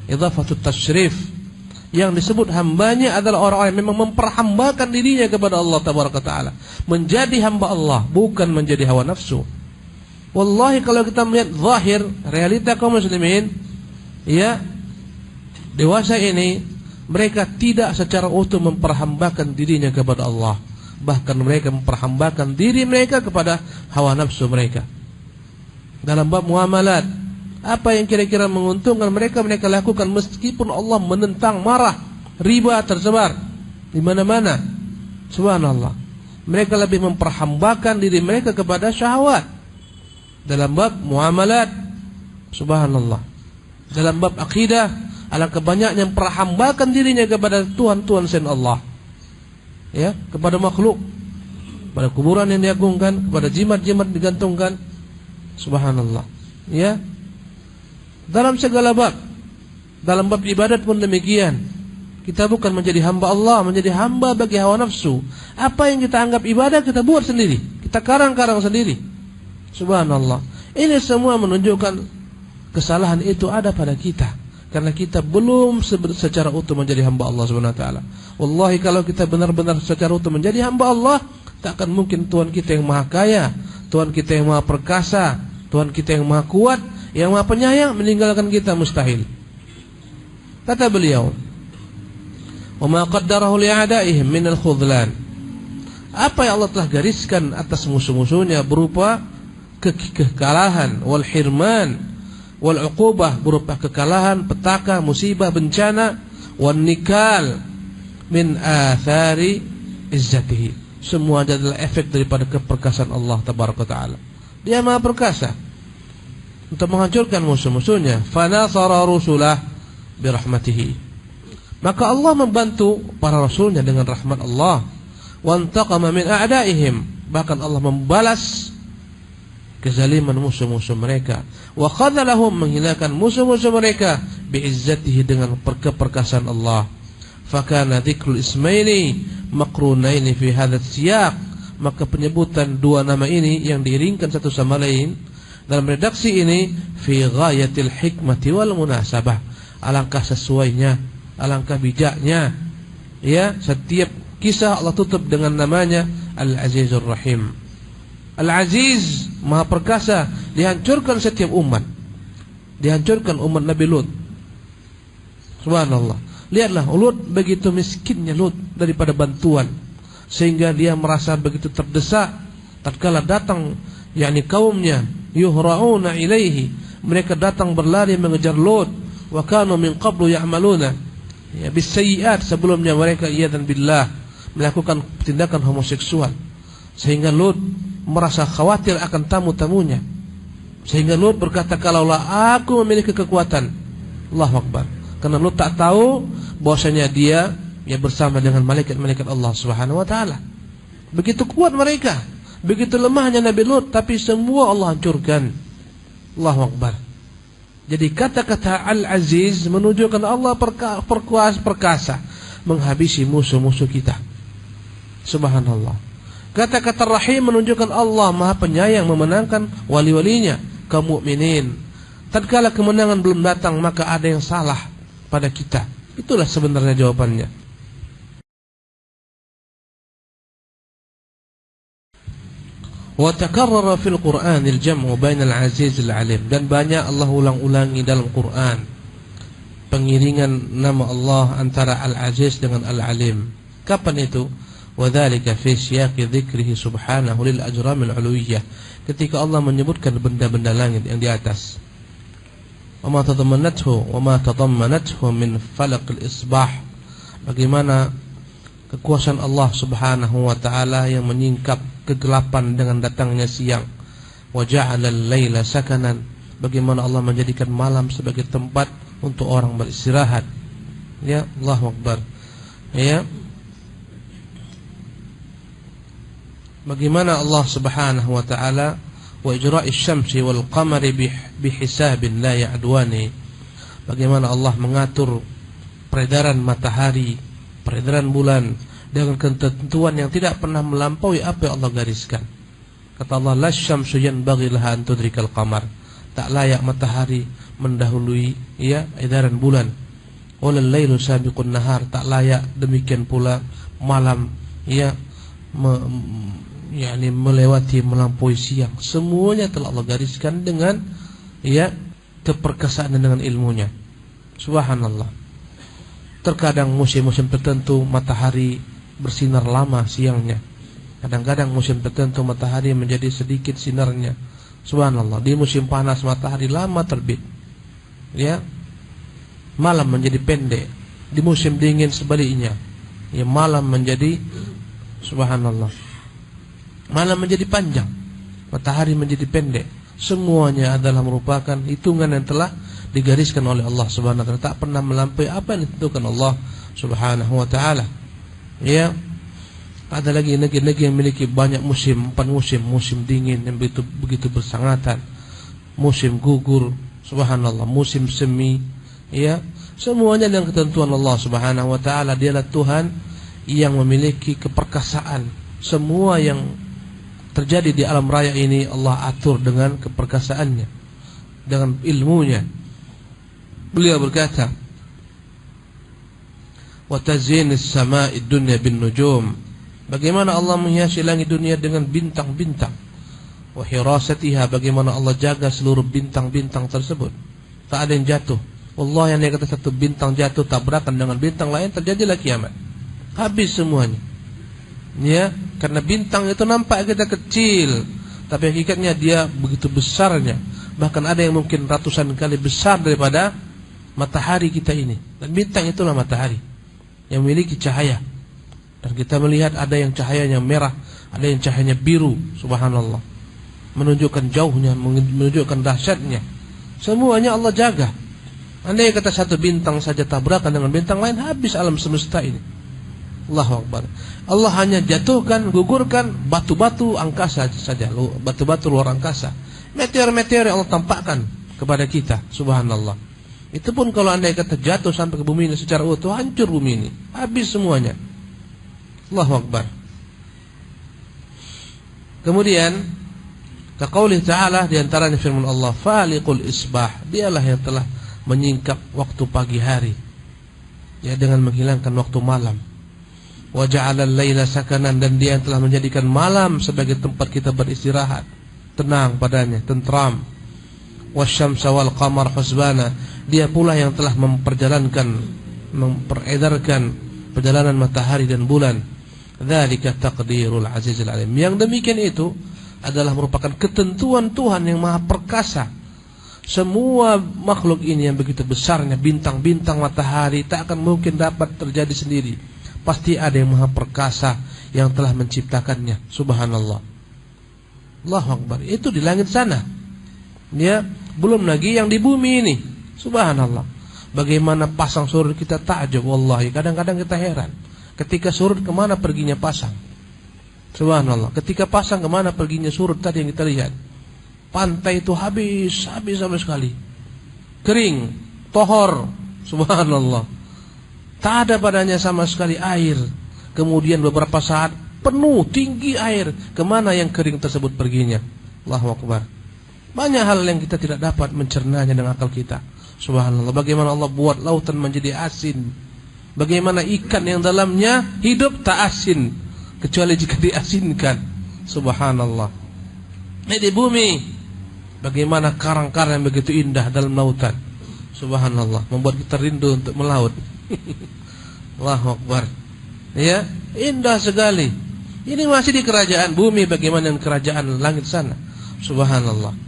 idhafatut tasyrif. Yang disebut hambanya adalah orang-orang yang memang memperhambakan dirinya kepada Allah Tabaraka Ta'ala, menjadi hamba Allah, bukan menjadi hawa nafsu. Wallahi kalau kita melihat zahir realita kaum muslimin, ya, dewasa ini, mereka tidak secara utuh memperhambakan dirinya kepada Allah. bahkan mereka memperhambakan diri mereka kepada hawa nafsu mereka. Dalam bab muamalat, apa yang kira-kira menguntungkan mereka lakukan meskipun Allah menentang, marah, riba tersebar di mana-mana. Subhanallah. Mereka lebih memperhambakan diri mereka kepada syahwat. Dalam bab muamalat, subhanallah. Dalam bab akidah, alangkah banyaknya memperhambakan dirinya kepada Tuhan-Tuhan selain Allah. Ya, kepada makhluk, pada kuburan yang diagungkan, kepada jimat-jimat digantungkan. Subhanallah. Ya. Dalam segala bab. Dalam bab ibadat pun demikian. Kita bukan menjadi hamba Allah, menjadi hamba bagi hawa nafsu. Apa yang kita anggap ibadah kita buat sendiri, kita karang-karang sendiri. Subhanallah. Ini semua menunjukkan kesalahan itu ada pada kita, karena kita belum secara utuh menjadi hamba Allah Subhanahu wa taala. Wallahi kalau kita benar-benar secara utuh menjadi hamba Allah, tak akan mungkin Tuhan kita yang maha kaya, Tuhan kita yang maha perkasa, Tuhan kita yang maha kuat, yang maha penyayang meninggalkan kita, mustahil. Kata beliau, "Wa ma qaddarahu li'a'daihim min al-khudlan." Apa yang Allah telah gariskan atas musuh-musuhnya berupa kekalahan, wal hirman, wal uqubah, berupa kekalahan, petaka, musibah, bencana, wan nikal min athari izzatihi. Semua adalah efek daripada keperkasaan Allah tabaraka taala. Dia maha perkasa untuk menghancurkan musuh-musuhnya. Fanasara rusulah birahmatihi. Maka Allah membantu para rasulnya dengan rahmat Allah. Wantaqama min a'daihim. Bahkan Allah membalas kezaliman musuh-musuh mereka. Wa khadalahum, menghinakan musuh-musuh mereka, bi'izzatihi, dengan keperkasaan Allah. Fakana dzikrul ismaini maqrunaini fi hadzal siyaq. Maka penyebutan dua nama ini yang diiringkan satu sama lain dalam redaksi ini fi ghayatil hikmati wal munasabah. Alangkah sesuainya, alangkah bijaknya. Ya, setiap kisah Allah tutup dengan namanya Al-Azizur Rahim. Al-Aziz, maha perkasa, dihancurkan setiap umat. Dihancurkan umat Nabi Lut. Subhanallah. Lihatlah Lut, begitu miskinnya Lut daripada bantuan, sehingga dia merasa begitu terdesak tatkala datang kaumnya, yuhra'una ilaihi, mereka datang berlari mengejar Lut. Wa kanu min qablu ya'maluna bisayyi'at, sebelumnya mereka iyadzan billah melakukan tindakan homoseksual, sehingga Lut merasa khawatir akan tamu-tamunya, sehingga Lut berkata, kalaulah aku memiliki kekuatan. Allahu Akbar. Karena Lut tak tahu bahwasanya dia bersama dengan malaikat-malaikat Allah Subhanahu wa taala. Begitu kuat mereka, begitu lemahnya Nabi Lut, tapi semua Allah hancurkan. Allahu Akbar. Jadi kata-kata Al-Aziz menunjukkan Allah perkasa menghabisi musuh-musuh kita. Subhanallah. Kata-kata Rahim menunjukkan Allah maha penyayang memenangkan wali-walinya, kaum mukminin. Tatkala kemenangan belum datang, maka ada yang salah pada kita. Itulah sebenarnya jawabannya. Wa takarrara fil Qur'an al-jam'u bainal aziz al-alim. Dan banyak Allah ulang-ulangi dalam Quran pengiringan nama Allah antara Al-Aziz dengan Al-Alim. Kapan itu? Wadzalika fi siyaqi dzikrihi subhanahu lil ajramil uluwiyyah, ketika Allah menyebutkan benda-benda langit yang di atas. Wa ma tadammanathu min falaqil isbah, bagaimana kekuasaan Allah Subhanahu wa taala yang menyingkap kegelapan dengan datangnya siang. Wa ja'ala al-laila sakanan, bagaimana Allah menjadikan malam sebagai tempat untuk orang beristirahat. Ya, Allahu Akbar. Ya, bagaimana Allah Subhanahu wa taala wa ijra'is syamsi wal qamari bihisabin la ya'dwani, bagaimana Allah mengatur peredaran matahari, peredaran bulan dengan ketentuan yang tidak pernah melampaui apa yang Allah gariskan. Kata Allah, la syamsu yanbaghi laha an tudrikal qamar, tak layak matahari mendahului edaran bulan. Walal lailu sabiqun nahar, tak layak demikian pula malam melewati, melampaui siang. Semuanya telah Allah gariskan dengan keperkasaan dengan ilmunya. Subhanallah. Terkadang musim-musim tertentu matahari bersinar lama siangnya, Kadang-kadang musim tertentu matahari menjadi sedikit sinarnya. Subhanallah, di musim panas matahari lama terbit. Ya. Malam menjadi pendek. Di musim dingin sebaliknya. Ya, malam menjadi subhanallah. Malam menjadi panjang. Matahari menjadi pendek. Semuanya adalah merupakan hitungan yang telah digariskan oleh Allah Subhanahu wa taala, tak pernah melampaui apa yang ditentukan Allah Subhanahu wa taala. Ya. Ada lagi negeri-negeri yang memiliki banyak musim, 4 musim, musim dingin yang begitu bersangatan, musim gugur, subhanallah, musim semi, ya. Semuanya dengan ketentuan Allah Subhanahu wa taala. Dialah Tuhan yang memiliki keperkasaan. Semua yang terjadi di alam raya ini Allah atur dengan keperkasaannya, dengan ilmunya. Beliau berkata, "Wa tazyinis sama'id dunya bin nujum." Bagaimana Allah menghiasi langit dunia dengan bintang-bintang. Wa hirasatiha, bagaimana Allah jaga seluruh bintang-bintang tersebut. Tak ada yang jatuh. Allah, yang dia kata satu bintang jatuh tabrakan dengan bintang lain, terjadilah kiamat. Habis semuanya. Ya, karena bintang itu nampak kita kecil, tapi hakikatnya dia begitu besarnya. Bahkan ada yang mungkin ratusan kali besar daripada matahari kita ini. Dan bintang itulah matahari yang memiliki cahaya. Dan kita melihat ada yang cahayanya merah, ada yang cahayanya biru, subhanallah. Menunjukkan jauhnya, menunjukkan dahsyatnya. Semuanya Allah jaga. Andai kata satu bintang saja tabrakan dengan bintang lain, habis alam semesta ini. Allahu Akbar. Allah hanya jatuhkan, gugurkan batu-batu angkasa saja, batu-batu luar angkasa. Meteor-meteor yang Allah tampakkan kepada kita, subhanallah. Itu pun kalau andai kata jatuh sampai ke bumi ini secara utuh, hancur bumi ini, habis semuanya. Allahu Akbar. Kemudian kaqaulih ta'ala, di antaranya firman Allah, faliqul isbah, dialah yang telah menyingkap waktu pagi hari, ya, dengan menghilangkan waktu malam. Wa ja'alal laila sakanan, dan dia yang telah menjadikan malam sebagai tempat kita beristirahat, tenang padanya, tentram. Wasyamsa wal qamar husbana, dia pula yang telah memperedarkan perjalanan matahari dan bulan. Dzalika taqdirul azizil alim. Yang demikian itu adalah merupakan ketentuan Tuhan yang Maha Perkasa. Semua makhluk ini yang begitu besarnya, bintang-bintang, matahari, tak akan mungkin dapat terjadi sendiri. Pasti ada yang Maha Perkasa yang telah menciptakannya. Subhanallah. Allahu Akbar. Itu di langit sana. Ya, belum lagi yang di bumi ini. Subhanallah. Bagaimana pasang surut kita takjub, wallahi. Kadang-kadang kita heran. Ketika surut, kemana perginya pasang? Subhanallah. Ketika pasang, kemana perginya surut tadi yang kita lihat? Pantai itu habis sama sekali. Kering, tohor. Subhanallah. Tak ada padanya sama sekali air. Kemudian beberapa saat penuh, tinggi air. Kemana yang kering tersebut perginya? Allahu Akbar. Banyak hal yang kita tidak dapat mencernanya dengan akal kita. Subhanallah. Bagaimana Allah buat lautan menjadi asin. Bagaimana ikan yang dalamnya hidup tak asin, kecuali jika diasinkan. Subhanallah. Ini di bumi, bagaimana karang-karang yang begitu indah dalam lautan. Subhanallah. Membuat kita rindu untuk melaut. Allahu Akbar. Ya, indah sekali. Ini masih di kerajaan bumi, bagaimana dengan kerajaan langit sana? Subhanallah.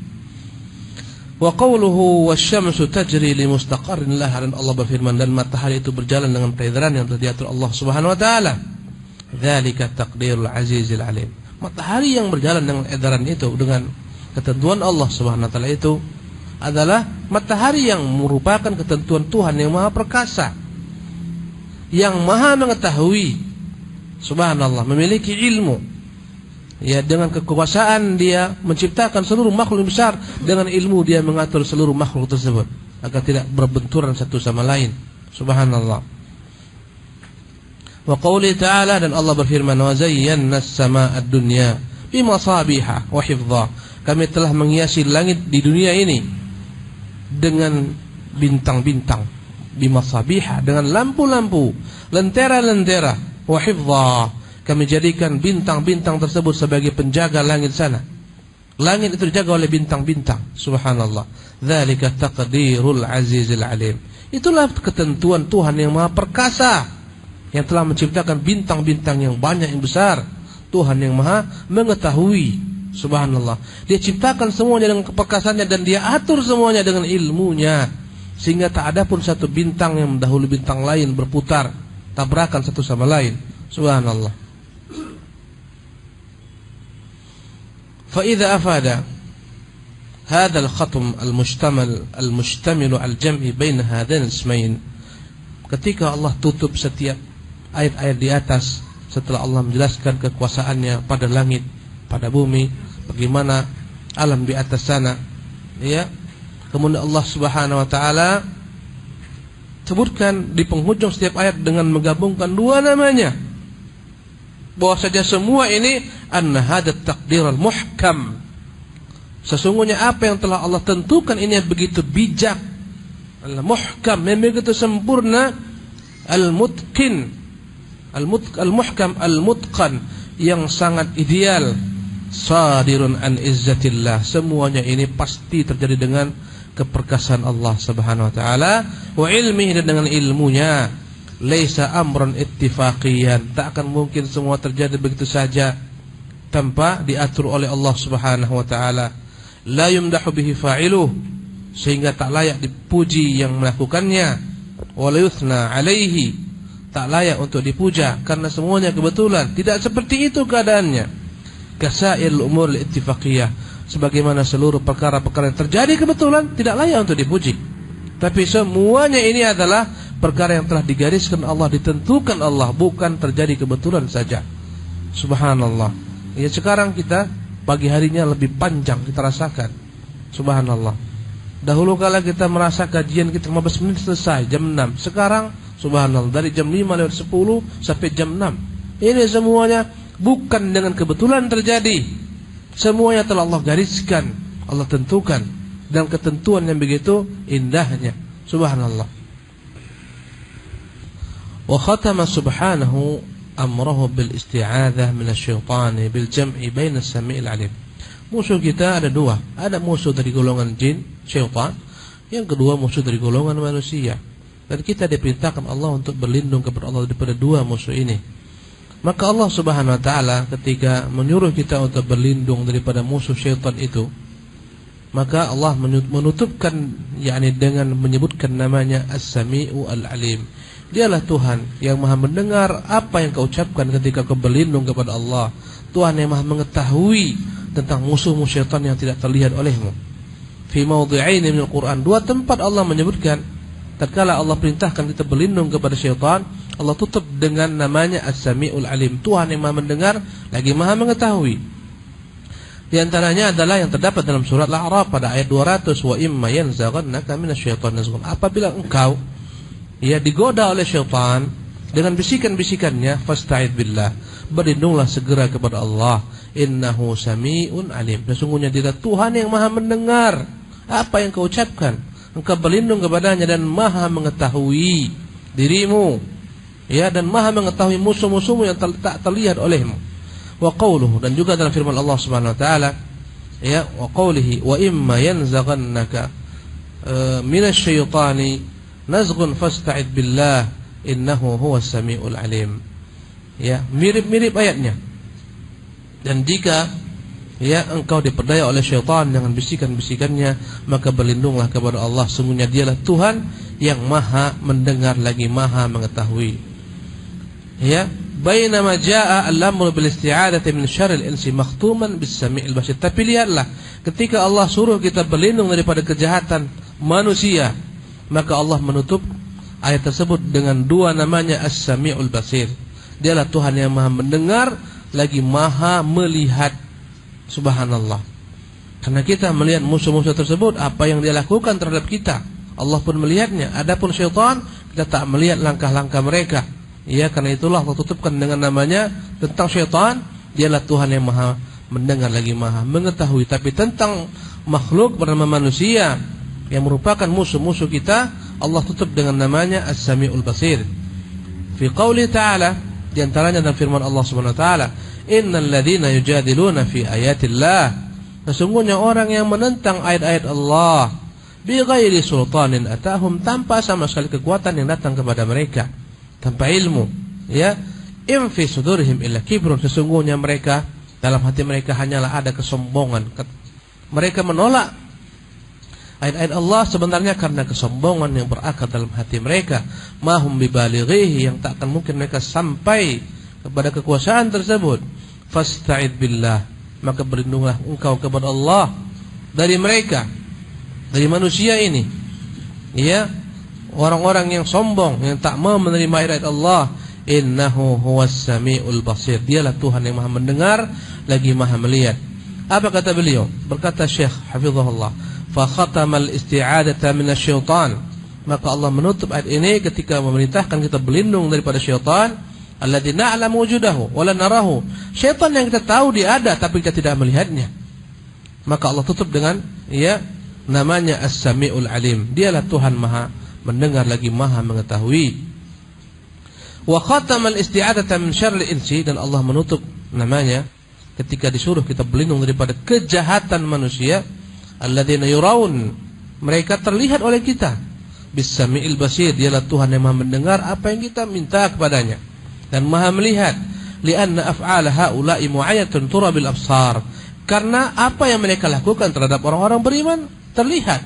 Wa qawluhu wasyamsu tajri li mustaqarrin laha, dan Allah berfirman, dan matahari itu berjalan dengan peredaran yang telah diatur Allah Subhanahu wa taala. Dzalika taqdirul azizil alim. Matahari yang berjalan dengan edaran itu, dengan ketentuan Allah Subhanahu wa taala, itu adalah matahari yang merupakan ketentuan Tuhan yang Maha Perkasa, yang Maha mengetahui. Subhanallah, memiliki ilmu. Ya, dengan kekuasaan dia menciptakan seluruh makhluk besar. Dengan ilmu dia mengatur seluruh makhluk tersebut agar tidak berbenturan satu sama lain. Subhanallah. Wa qauli ta'ala, dan Allah berfirman, wa zayyana as-samaa'a ad-dunya bimasabiha wa hifdha. Kami telah menghiasi langit di dunia ini dengan bintang-bintang, bimasabiha, dengan lampu-lampu, lentera-lentera, wa hifdha. Kami jadikan bintang-bintang tersebut sebagai penjaga langit sana. Langit itu dijaga oleh bintang-bintang. Subhanallah. Dzalika taqdirul azizil alim. Itulah ketentuan Tuhan yang Maha Perkasa, yang telah menciptakan bintang-bintang yang banyak, yang besar. Tuhan yang maha mengetahui. Subhanallah. Dia ciptakan semuanya dengan keperkasaannya dan dia atur semuanya dengan ilmunya, sehingga tak ada pun satu bintang yang mendahului bintang lain berputar tabrakan satu sama lain. Subhanallah. Fa idza afada hadha al-khatm al-mustamil al-jam'i bain hadain al-ismain, ketika Allah tutup setiap ayat-ayat di atas setelah Allah menjelaskan kekuasaannya pada langit, pada bumi, bagaimana alam di atas sana, ya. Kemudian Allah Subhanahu wa taala sebutkan di penghujung setiap ayat dengan menggabungkan dua namanya, bahwa saja semua ini anna hadat taqdir al-muhkam, sesungguhnya apa yang telah Allah tentukan ini begitu bijak, al-muhkam, yang begitu sempurna, al-mutqin, al-muhkam, al-mutqan, yang sangat ideal, sadirun an izzatillah, semuanya ini pasti terjadi dengan keperkasaan Allah Subhanahu wa taala, wa ilmihi, dan dengan ilmunya, laisa amran ittifaqiyan, tak akan mungkin semua terjadi begitu saja tanpa diatur oleh Allah Subhanahu wa taala, la yumdahu bihi fa'iluh, sehingga tak layak dipuji yang melakukannya, wa la yuthna alaihi, tak layak untuk dipuja karena semuanya kebetulan. Tidak seperti itu keadaannya. Kasail umur al-ittifaqiyah, sebagaimana seluruh perkara-perkara yang terjadi kebetulan tidak layak untuk dipuji. Tapi semuanya ini adalah perkara yang telah digariskan Allah, ditentukan Allah, bukan terjadi kebetulan saja. Subhanallah. Ya, sekarang kita pagi harinya lebih panjang kita rasakan. Subhanallah. Dahulu kala kita merasa kajian kita 15 menit selesai jam 6. Sekarang subhanallah dari jam 5:10 sampai jam 6. Ini semuanya bukan dengan kebetulan terjadi. Semuanya telah Allah gariskan, Allah tentukan, dan ketentuan yang begitu indahnya. Subhanallah. Wa khatama subhanahu amrahu bil isti'adzah minasyaitani bil jam'i baina as-sami'il 'alim. Musuh kita ada dua. Ada musuh dari golongan jin, syaitan. Yang kedua musuh dari golongan manusia. Dan kita diperintahkan Allah untuk berlindung kepada Allah daripada dua musuh ini. Maka Allah Subhanahu wa taala ketika menyuruh kita untuk berlindung daripada musuh syaitan itu, maka Allah menutupkan yakni dengan menyebutkan namanya As-Sami'u Al-Alim. Dialah Tuhan yang Maha mendengar apa yang kau ucapkan ketika kau berlindung kepada Allah. Tuhan yang Maha mengetahui tentang musuh-musuh syaitan yang tidak terlihat olehmu. Fi mawdhi'ain min al-Qur'an, dua tempat Allah menyebutkan tatkala Allah perintahkan kita berlindung kepada syaitan, Allah tutup dengan namanya As-Sami'ul Alim, Tuhan yang Maha mendengar lagi Maha mengetahui. Di antaranya adalah yang terdapat dalam surat Al-A'raf pada ayat 200, wa imma yanzaghannaka minasyaitonir rajim. Apabila engkau digoda oleh syaitan dengan bisikan-bisikannya, fasta'id billah, berlindunglah segera kepada Allah, innahu sami'un alim, sesungguhnya dia Tuhan yang Maha mendengar apa yang kau ucapkan. Engkau berlindung kepadanya dan Maha mengetahui dirimu, dan Maha mengetahui musuh-musuhmu yang tak terlihat olehmu. Wa qawluhu, dan juga dalam firman Allah Subhanahu wa taala, wa qawlihi wa imma yanzaghannaka minasyaitani nazghun fasta'id billah innahu huwas samiul alim. Mirip-mirip ayatnya. Dan jika engkau diperdaya oleh syaitan dengan bisikan-bisikannya, maka berlindunglah kepada Allah, sungguhnya dialah Tuhan yang Maha mendengar lagi Maha mengetahui. Bainama jaa al-amru bil isti'adati min syarril insi makhtuman bis sami'il basir. Tapi lihatlah, ketika Allah suruh kita berlindung daripada kejahatan manusia, maka Allah menutup ayat tersebut dengan dua namanya As-Sami'ul Basir. Dialah Tuhan yang Maha mendengar lagi Maha melihat. Subhanallah. Karena kita melihat musuh-musuh tersebut, apa yang dia lakukan terhadap kita, Allah pun melihatnya. Adapun syaitan, kita tak melihat langkah-langkah mereka. Karena itulah Allah tutupkan dengan namanya tentang syaitan, dialah Tuhan yang Maha mendengar lagi Maha mengetahui. Tapi tentang makhluk bernama manusia yang merupakan musuh-musuh kita, Allah tutup dengan namanya As-Sami'ul Basir. Fi qouli ta'ala, di antaranya dalam firman Allah Subhanahu wa taala, innal ladzina yujadiluna fi ayatillah, sesungguhnya orang yang menentang ayat-ayat Allah, bighairi sultanin atahum, tanpa sama sekali kekuatan yang datang kepada mereka, tanpa ilmu, In fi sudurihim illa kibrun, sesungguhnya mereka dalam hati mereka hanyalah ada kesombongan. Mereka menolak ayat-ayat Allah sebenarnya karena kesombongan yang berakar dalam hati mereka. Mahum bibalighihi, yang tak akan mungkin mereka sampai kepada kekuasaan tersebut. Fasta'id billah, maka berlindunglah engkau kepada Allah dari mereka, dari manusia ini, ya, orang-orang yang sombong, yang tak mau menerima ayat Allah. Innahu huwas samiul basir, dialah Tuhan yang maha mendengar lagi maha melihat. Apa kata beliau? Berkata Syekh hafizahullah, fa khatamal isti'adata minasyaitan, maka Allah menutup ayat ini ketika memerintahkan kita berlindung daripada syaitan. Alladzi na'lamu wujudahu wa la narahu, syaitan yang kita tahu dia ada tapi kita tidak melihatnya. Maka Allah tutup dengan, ya, namanya As-Sami'ul Alim, dialah Tuhan maha mendengar lagi maha mengetahui. Wa khatamal isti'adata min syarril insi, dan Allah menutup namanya ketika disuruh kita berlindung daripada kejahatan manusia. Alladzina yuraun, mereka terlihat oleh kita. Bis-Sami'il Basir, dialah Tuhan yang maha mendengar apa yang kita minta kepadanya dan maha melihat. Lianna af'ala haula'i mu'ayyatun turabil absar, karena apa yang mereka lakukan terhadap orang-orang beriman terlihat,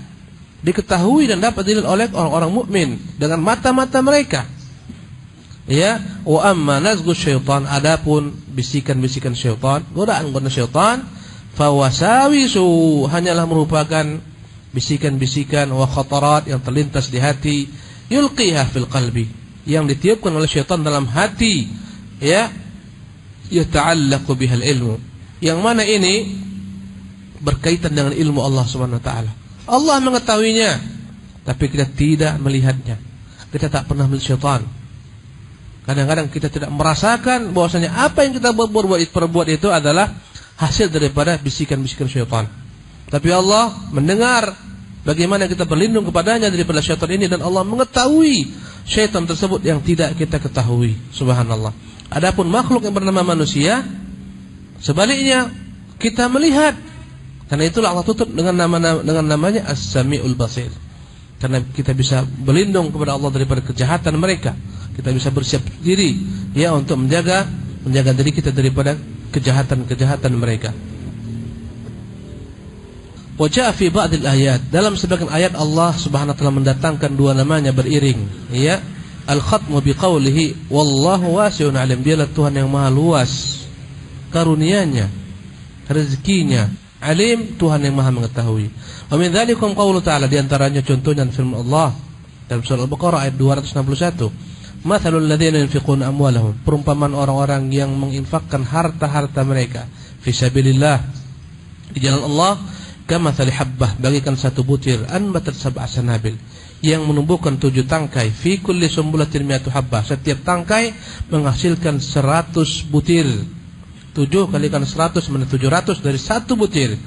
diketahui dan dapat dilihat oleh orang-orang mukmin dengan mata-mata mereka. Ya, wa amma nazgu syaitan, adapun bisikan-bisikan syaitan, godaan-godaan syaitan, fawasawisu, hanyalah merupakan bisikan-bisikan wa khatarat yang terlintas di hati, yulqiha fil qalbi, yang ditiupkan oleh syaitan dalam hati, ya, yata'allaqu bihal ilmu, yang mana ini berkaitan dengan ilmu Allah Subhanahu wa taala. Allah mengetahuinya, tapi kita tidak melihatnya. Kita tak pernah melihat syaitan. Kadang-kadang kita tidak merasakan bahwasanya apa yang kita perbuat itu adalah hasil daripada bisikan-bisikan syaitan. Tapi Allah mendengar bagaimana kita berlindung kepadanya daripada syaitan ini, dan Allah mengetahui syaitan tersebut yang tidak kita ketahui. Subhanallah. Adapun makhluk yang bernama manusia, sebaliknya kita melihat. Karena itulah Allah tutup dengan namanya As-Sami'ul Basir. Karena kita bisa berlindung kepada Allah daripada kejahatan mereka. Kita bisa bersiap diri, ya, untuk menjaga diri kita daripada kejahatan mereka. Wa jaa fi ba'dil ayat, dalam sebagian ayat Allah Subhanahu wa taala mendatangkan dua namanya beriring, ya. Al-khatmu biqaulihi wallahu wasi'un alim, dialah Tuhan yang maha luas karunia-Nya, rezekinya. Alim, Tuhan yang maha mengetahui. Wa min dzalikum qaulu ta'ala, di antaranya contohnya firman Allah dalam surah Al-Baqarah ayat 261. Mathalul ladzina yunfiquna amwalahum, perumpamaan orang-orang yang menginfakkan harta-harta mereka fi sabilillah, di jalan Allah, kamathali habbah, bagikan satu butir, anbatat sab'a sanabil, yang menumbuhkan 7 tangkai, fi kulli sumbulatin mi'atu habbah, setiap tangkai menghasilkan 100 butir. 7 kalikan 100 menjadi 700 dari satu butir.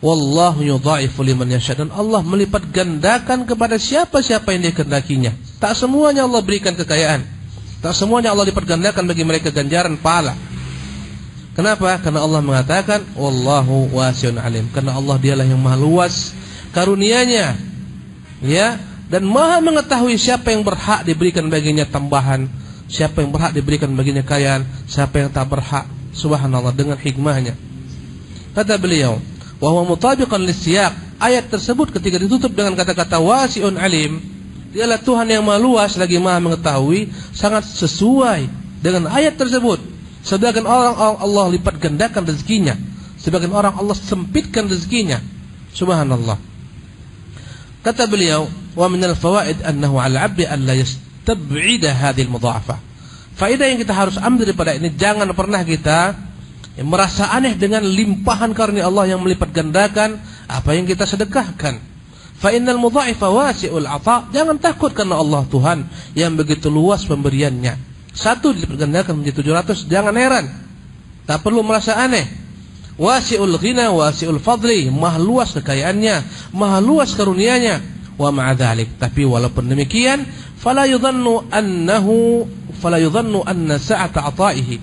Wallahu yudha'ifu liman yasha, dan Allah melipat gandakan kepada siapa-siapa yang dikehendakinya. Tak semuanya Allah berikan kekayaan, tak semuanya Allah lipat gandakan bagi mereka ganjaran pahala. Kenapa? Karena Allah mengatakan wallahu wasi'un alim, karena Allah dialah yang maha luas karunia-Nya, ya, dan maha mengetahui siapa yang berhak diberikan baginya tambahan, siapa yang berhak diberikan baginya kekayaan, siapa yang tak berhak. Subhanallah, dengan hikmahnya. Kata beliau, wa huwa mutabiqan lisiyaq, ayat tersebut ketika ditutup dengan kata-kata wasi'un alim, dialah Tuhan yang maha luas lagi maha mengetahui, sangat sesuai dengan ayat tersebut. Sebagian orang Allah lipat gandakan rezekinya, sebagian orang Allah sempitkan rezekinya. Subhanallah. Kata beliau, wa minal fawaid annahu 'ala 'abdi an la yastab'ida hadhihi al-mudha'afah. Faedah yang kita harus ambil daripada ini, jangan pernah kita merasa aneh dengan limpahan karunia Allah yang melipat gandakan apa yang kita sedekahkan. Fa innal mudha'ifa wasi'ul 'ata', jangan takut karena Allah Tuhan yang begitu luas pemberiannya. Satu dilipat gandakan menjadi 700, jangan heran, tak perlu merasa aneh. Wasi'ul ghina wasi'ul fadli, maha luas kekayaannya, maha luas karunianya. Wa ma'a dzalik, tapi walaupun demikian, fala yudhannu anna sa'ata 'ata'ihi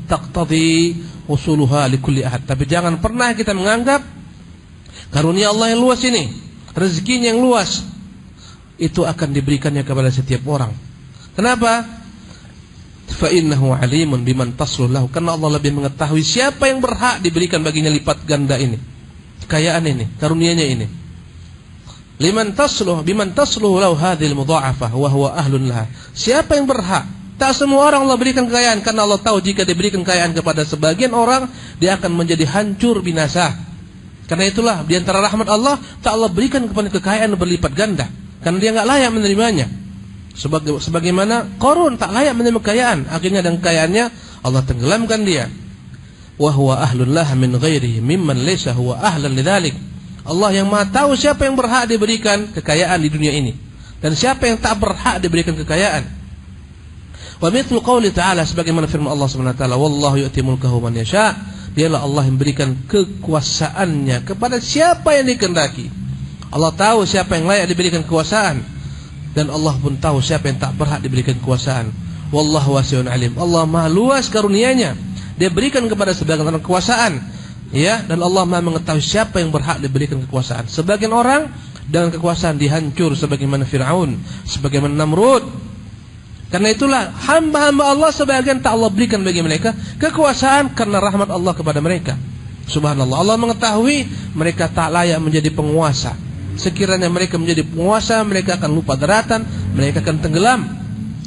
taqtadi usuluha likulli ahad. Tapi jangan pernah kita menganggap karunia Allah yang luas ini, rezekinya yang luas, itu akan diberikannya kepada setiap orang. Kenapa? fa innahu alimun biman tasluh lahu, karena Allah lebih mengetahui siapa yang berhak diberikan baginya lipat ganda ini, kekayaan ini, karunia-Nya ini. Liman tasluh biman tasluh lahu hadhil mudha'afah wa huwa ahlun laha. Siapa yang berhak? Tak semua orang Allah berikan kekayaan, karena Allah tahu jika diberikan kekayaan kepada sebagian orang, dia akan menjadi hancur binasa. Karena itulah di antara rahmat Allah, tak Allah berikan kepada kekayaan berlipat ganda, karena dia enggak layak menerimanya. Sebagaimana Qarun tak layak menerima kekayaan, akhirnya dengan kekayaannya Allah tenggelamkan dia. Wa huwa ahlun laha min ghairihi mimman laysa huwa ahlan lidzalik. Allah yang Maha tahu siapa yang berhak diberikan kekayaan di dunia ini dan siapa yang tak berhak diberikan kekayaan. Wa mithlu qouli ta'ala, sebagaimana firman Allah Subhanahu wa taala, wallahu yu'ti mulkahu man yasha. Dialah Allah yang berikan kekuasaannya kepada siapa yang dikehendaki. Allah tahu siapa yang layak diberikan kekuasaan, dan Allah pun tahu siapa yang tak berhak diberikan kekuasaan. Wallahu wasi'un alim. Allah Maha luas karunia-Nya. Dia berikan kepada sebagian orang kekuasaan, ya, dan Allah Maha mengetahui siapa yang berhak diberikan kekuasaan. Sebagian orang dengan kekuasaan dihancur sebagaimana Fir'aun, sebagaimana Namrud. Karena itulah hamba-hamba Allah sebagian tak Allah berikan bagi mereka kekuasaan karena rahmat Allah kepada mereka. Subhanallah, Allah mengetahui mereka tak layak menjadi penguasa. Sekiranya mereka menjadi penguasa, mereka akan lupa daratan, mereka akan tenggelam.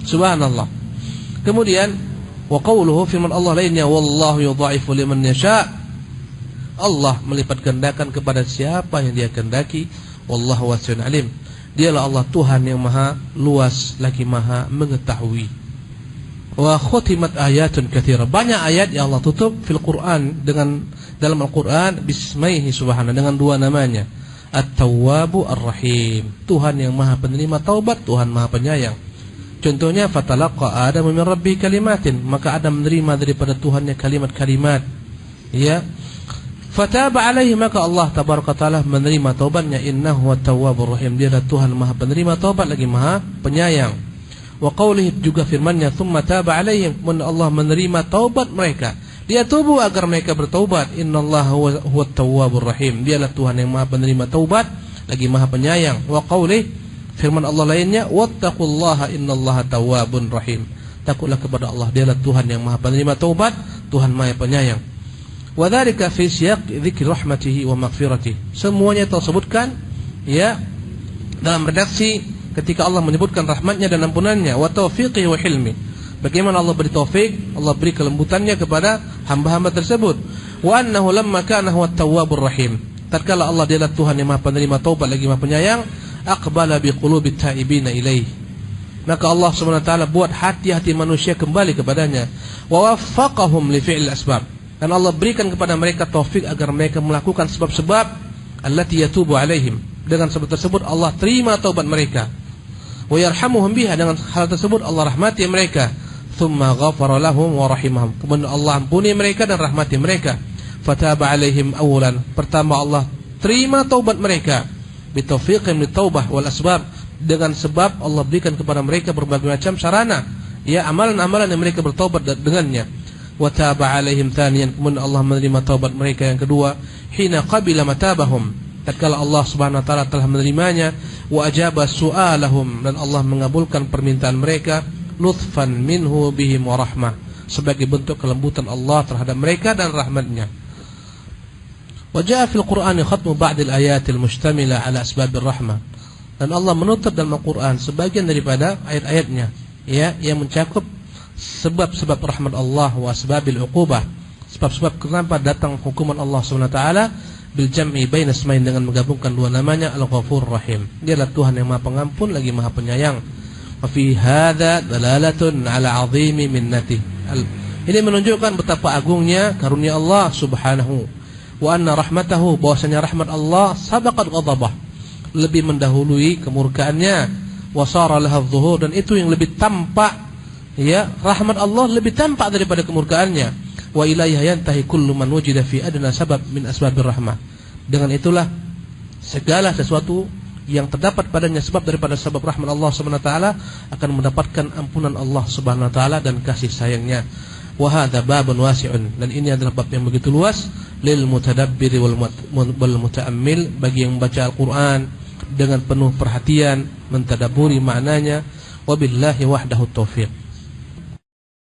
Subhanallah. Kemudian wa qawluhu, firman Allah lainnya, wallahu yudha'ifu liman yasha. Allah melipat gandakan kepada siapa yang Dia kehendaki. Wallahu wasi'un alim. Dialah Allah Tuhan yang Maha luas lagi Maha mengetahui. Wa khutimat ayatun katsira. Banyak ayat yang Allah tutup fil Quran dengan dalam Al-Quran bismaihi subhanahu, dengan dua namanya, At-Tawwabu Ar-Rahim. Tuhan yang Maha penerima taubat, Tuhan Maha penyayang. Contohnya fatalaqa Adam min rabbi kalimatin, maka Adam menerima daripada Tuhannya kalimat-kalimat. Ya. Fataba alaihi, maka Allah tabaraka taala menerima taubatnya. Innahu wat-tawwabur rahim. Dia adalah Tuhan Maha penerima taubat lagi Maha penyayang. Wa qawlihi, juga firman-Nya, tsumma taba alaihim, Allah menerima taubat mereka. Dia tubuh agar mereka bertaubat. Innallaha huwat-tawwabur rahim. Dialah Tuhan yang Maha penerima taubat lagi Maha penyayang. Wa qawlihi, firman Allah lainnya, wattaqullaha innallaha tawwabun rahim. Takutlah kepada Allah, Dialah Tuhan yang Maha penerima taubat, Tuhan Maha penyayang. Wa dzalika fi siyaq dzikri rahmatihi wa maghfiratihi. Semuanya tersebutkan ya dalam redaksi ketika Allah menyebutkan rahmatnya dan ampunannya, wa taufiqihi wa hilmi. Bagaimana Allah beri taufik, Allah beri kelembutannya kepada hamba-hamba tersebut. Wa annahu lamma kana huwa at-tawwabur rahim. Tatkala Allah Dialah Tuhan yang Maha penerima taubat lagi Maha penyayang, aqbala biqulubit taibina ilaih. Maka Allah Subhanahu wa taala buat hati-hati manusia kembali kepadanya. Wa waffaqahum li fi'il asbab. Dan Allah berikan kepada mereka taufik agar mereka melakukan sebab-sebab allati yatubu alaihim. Dengan sebab tersebut Allah terima taubat mereka. Wa yarhamuhum biha, dengan hal tersebut Allah rahmati mereka. Tsumma ghafara lahum wa rahimahum. Kemudian Allah ampuni mereka dan rahmati mereka. Fataba alaihim awalan. Pertama Allah terima taubat mereka. Bitaufiqihim litaubah wal asbab. Dengan sebab Allah berikan kepada mereka berbagai macam sarana, ya, amalan-amalan yang mereka bertaubat dengannya. Wa taba alaihim thaniyan, kemudian Allah menerima taubat mereka yang kedua. Hina qabila matabahum, tatkala Allah Subhanahu wa taala telah menerimanya. Wa ajaba su'alahum, dan Allah mengabulkan permintaan mereka. Lutfan minhu bihim wa rahmah, sebagai bentuk kelembutan Allah terhadap mereka dan rahmatnya. Wa jaa fil Qur'ani khatmu ba'dil ayatil mustamila ala asbabir rahmah. Dan Allah menutup dalam Al-Quran sebagian daripada ayat-ayatnya, ya, yang mencakup sebab-sebab rahmat Allah wa asbabil uqubah, sebab-sebab kenapa datang hukuman Allah Subhanahu wa taala, bil jam'i baina ismain, dengan menggabungkan dua namanya, Al-Ghafur Rahim. Dialah Tuhan yang Maha Pengampun lagi Maha Penyayang. Wa fi hadza dalalatun ala 'azimi minnati. Ini menunjukkan betapa agungnya karunia Allah Subhanahu wa anna rahmatahu, bahwasanya rahmat Allah sabaqat ghadabah, lebih mendahului kemurkaannya. Wa sara laha adh-dhuhur, dan itu yang lebih tampak, ya, rahmat Allah lebih tampak daripada kemurkaannya. Wa ilaiha yantahi kullu man wujida fi adna sabab min asbabir rahmah. Dengan itulah segala sesuatu yang terdapat padanya sebab daripada sebab rahmat Allah Subhanahu wa taala akan mendapatkan ampunan Allah Subhanahu wa taala dan kasih sayangnya. Wa hadza babun wasi'un, dan ini adalah bab yang begitu luas, lil mutadabbiri wal muta'ammil, bagi yang membaca Al-Qur'an dengan penuh perhatian, mentadabburi maknanya. Wabillahi wahdahu taufiq.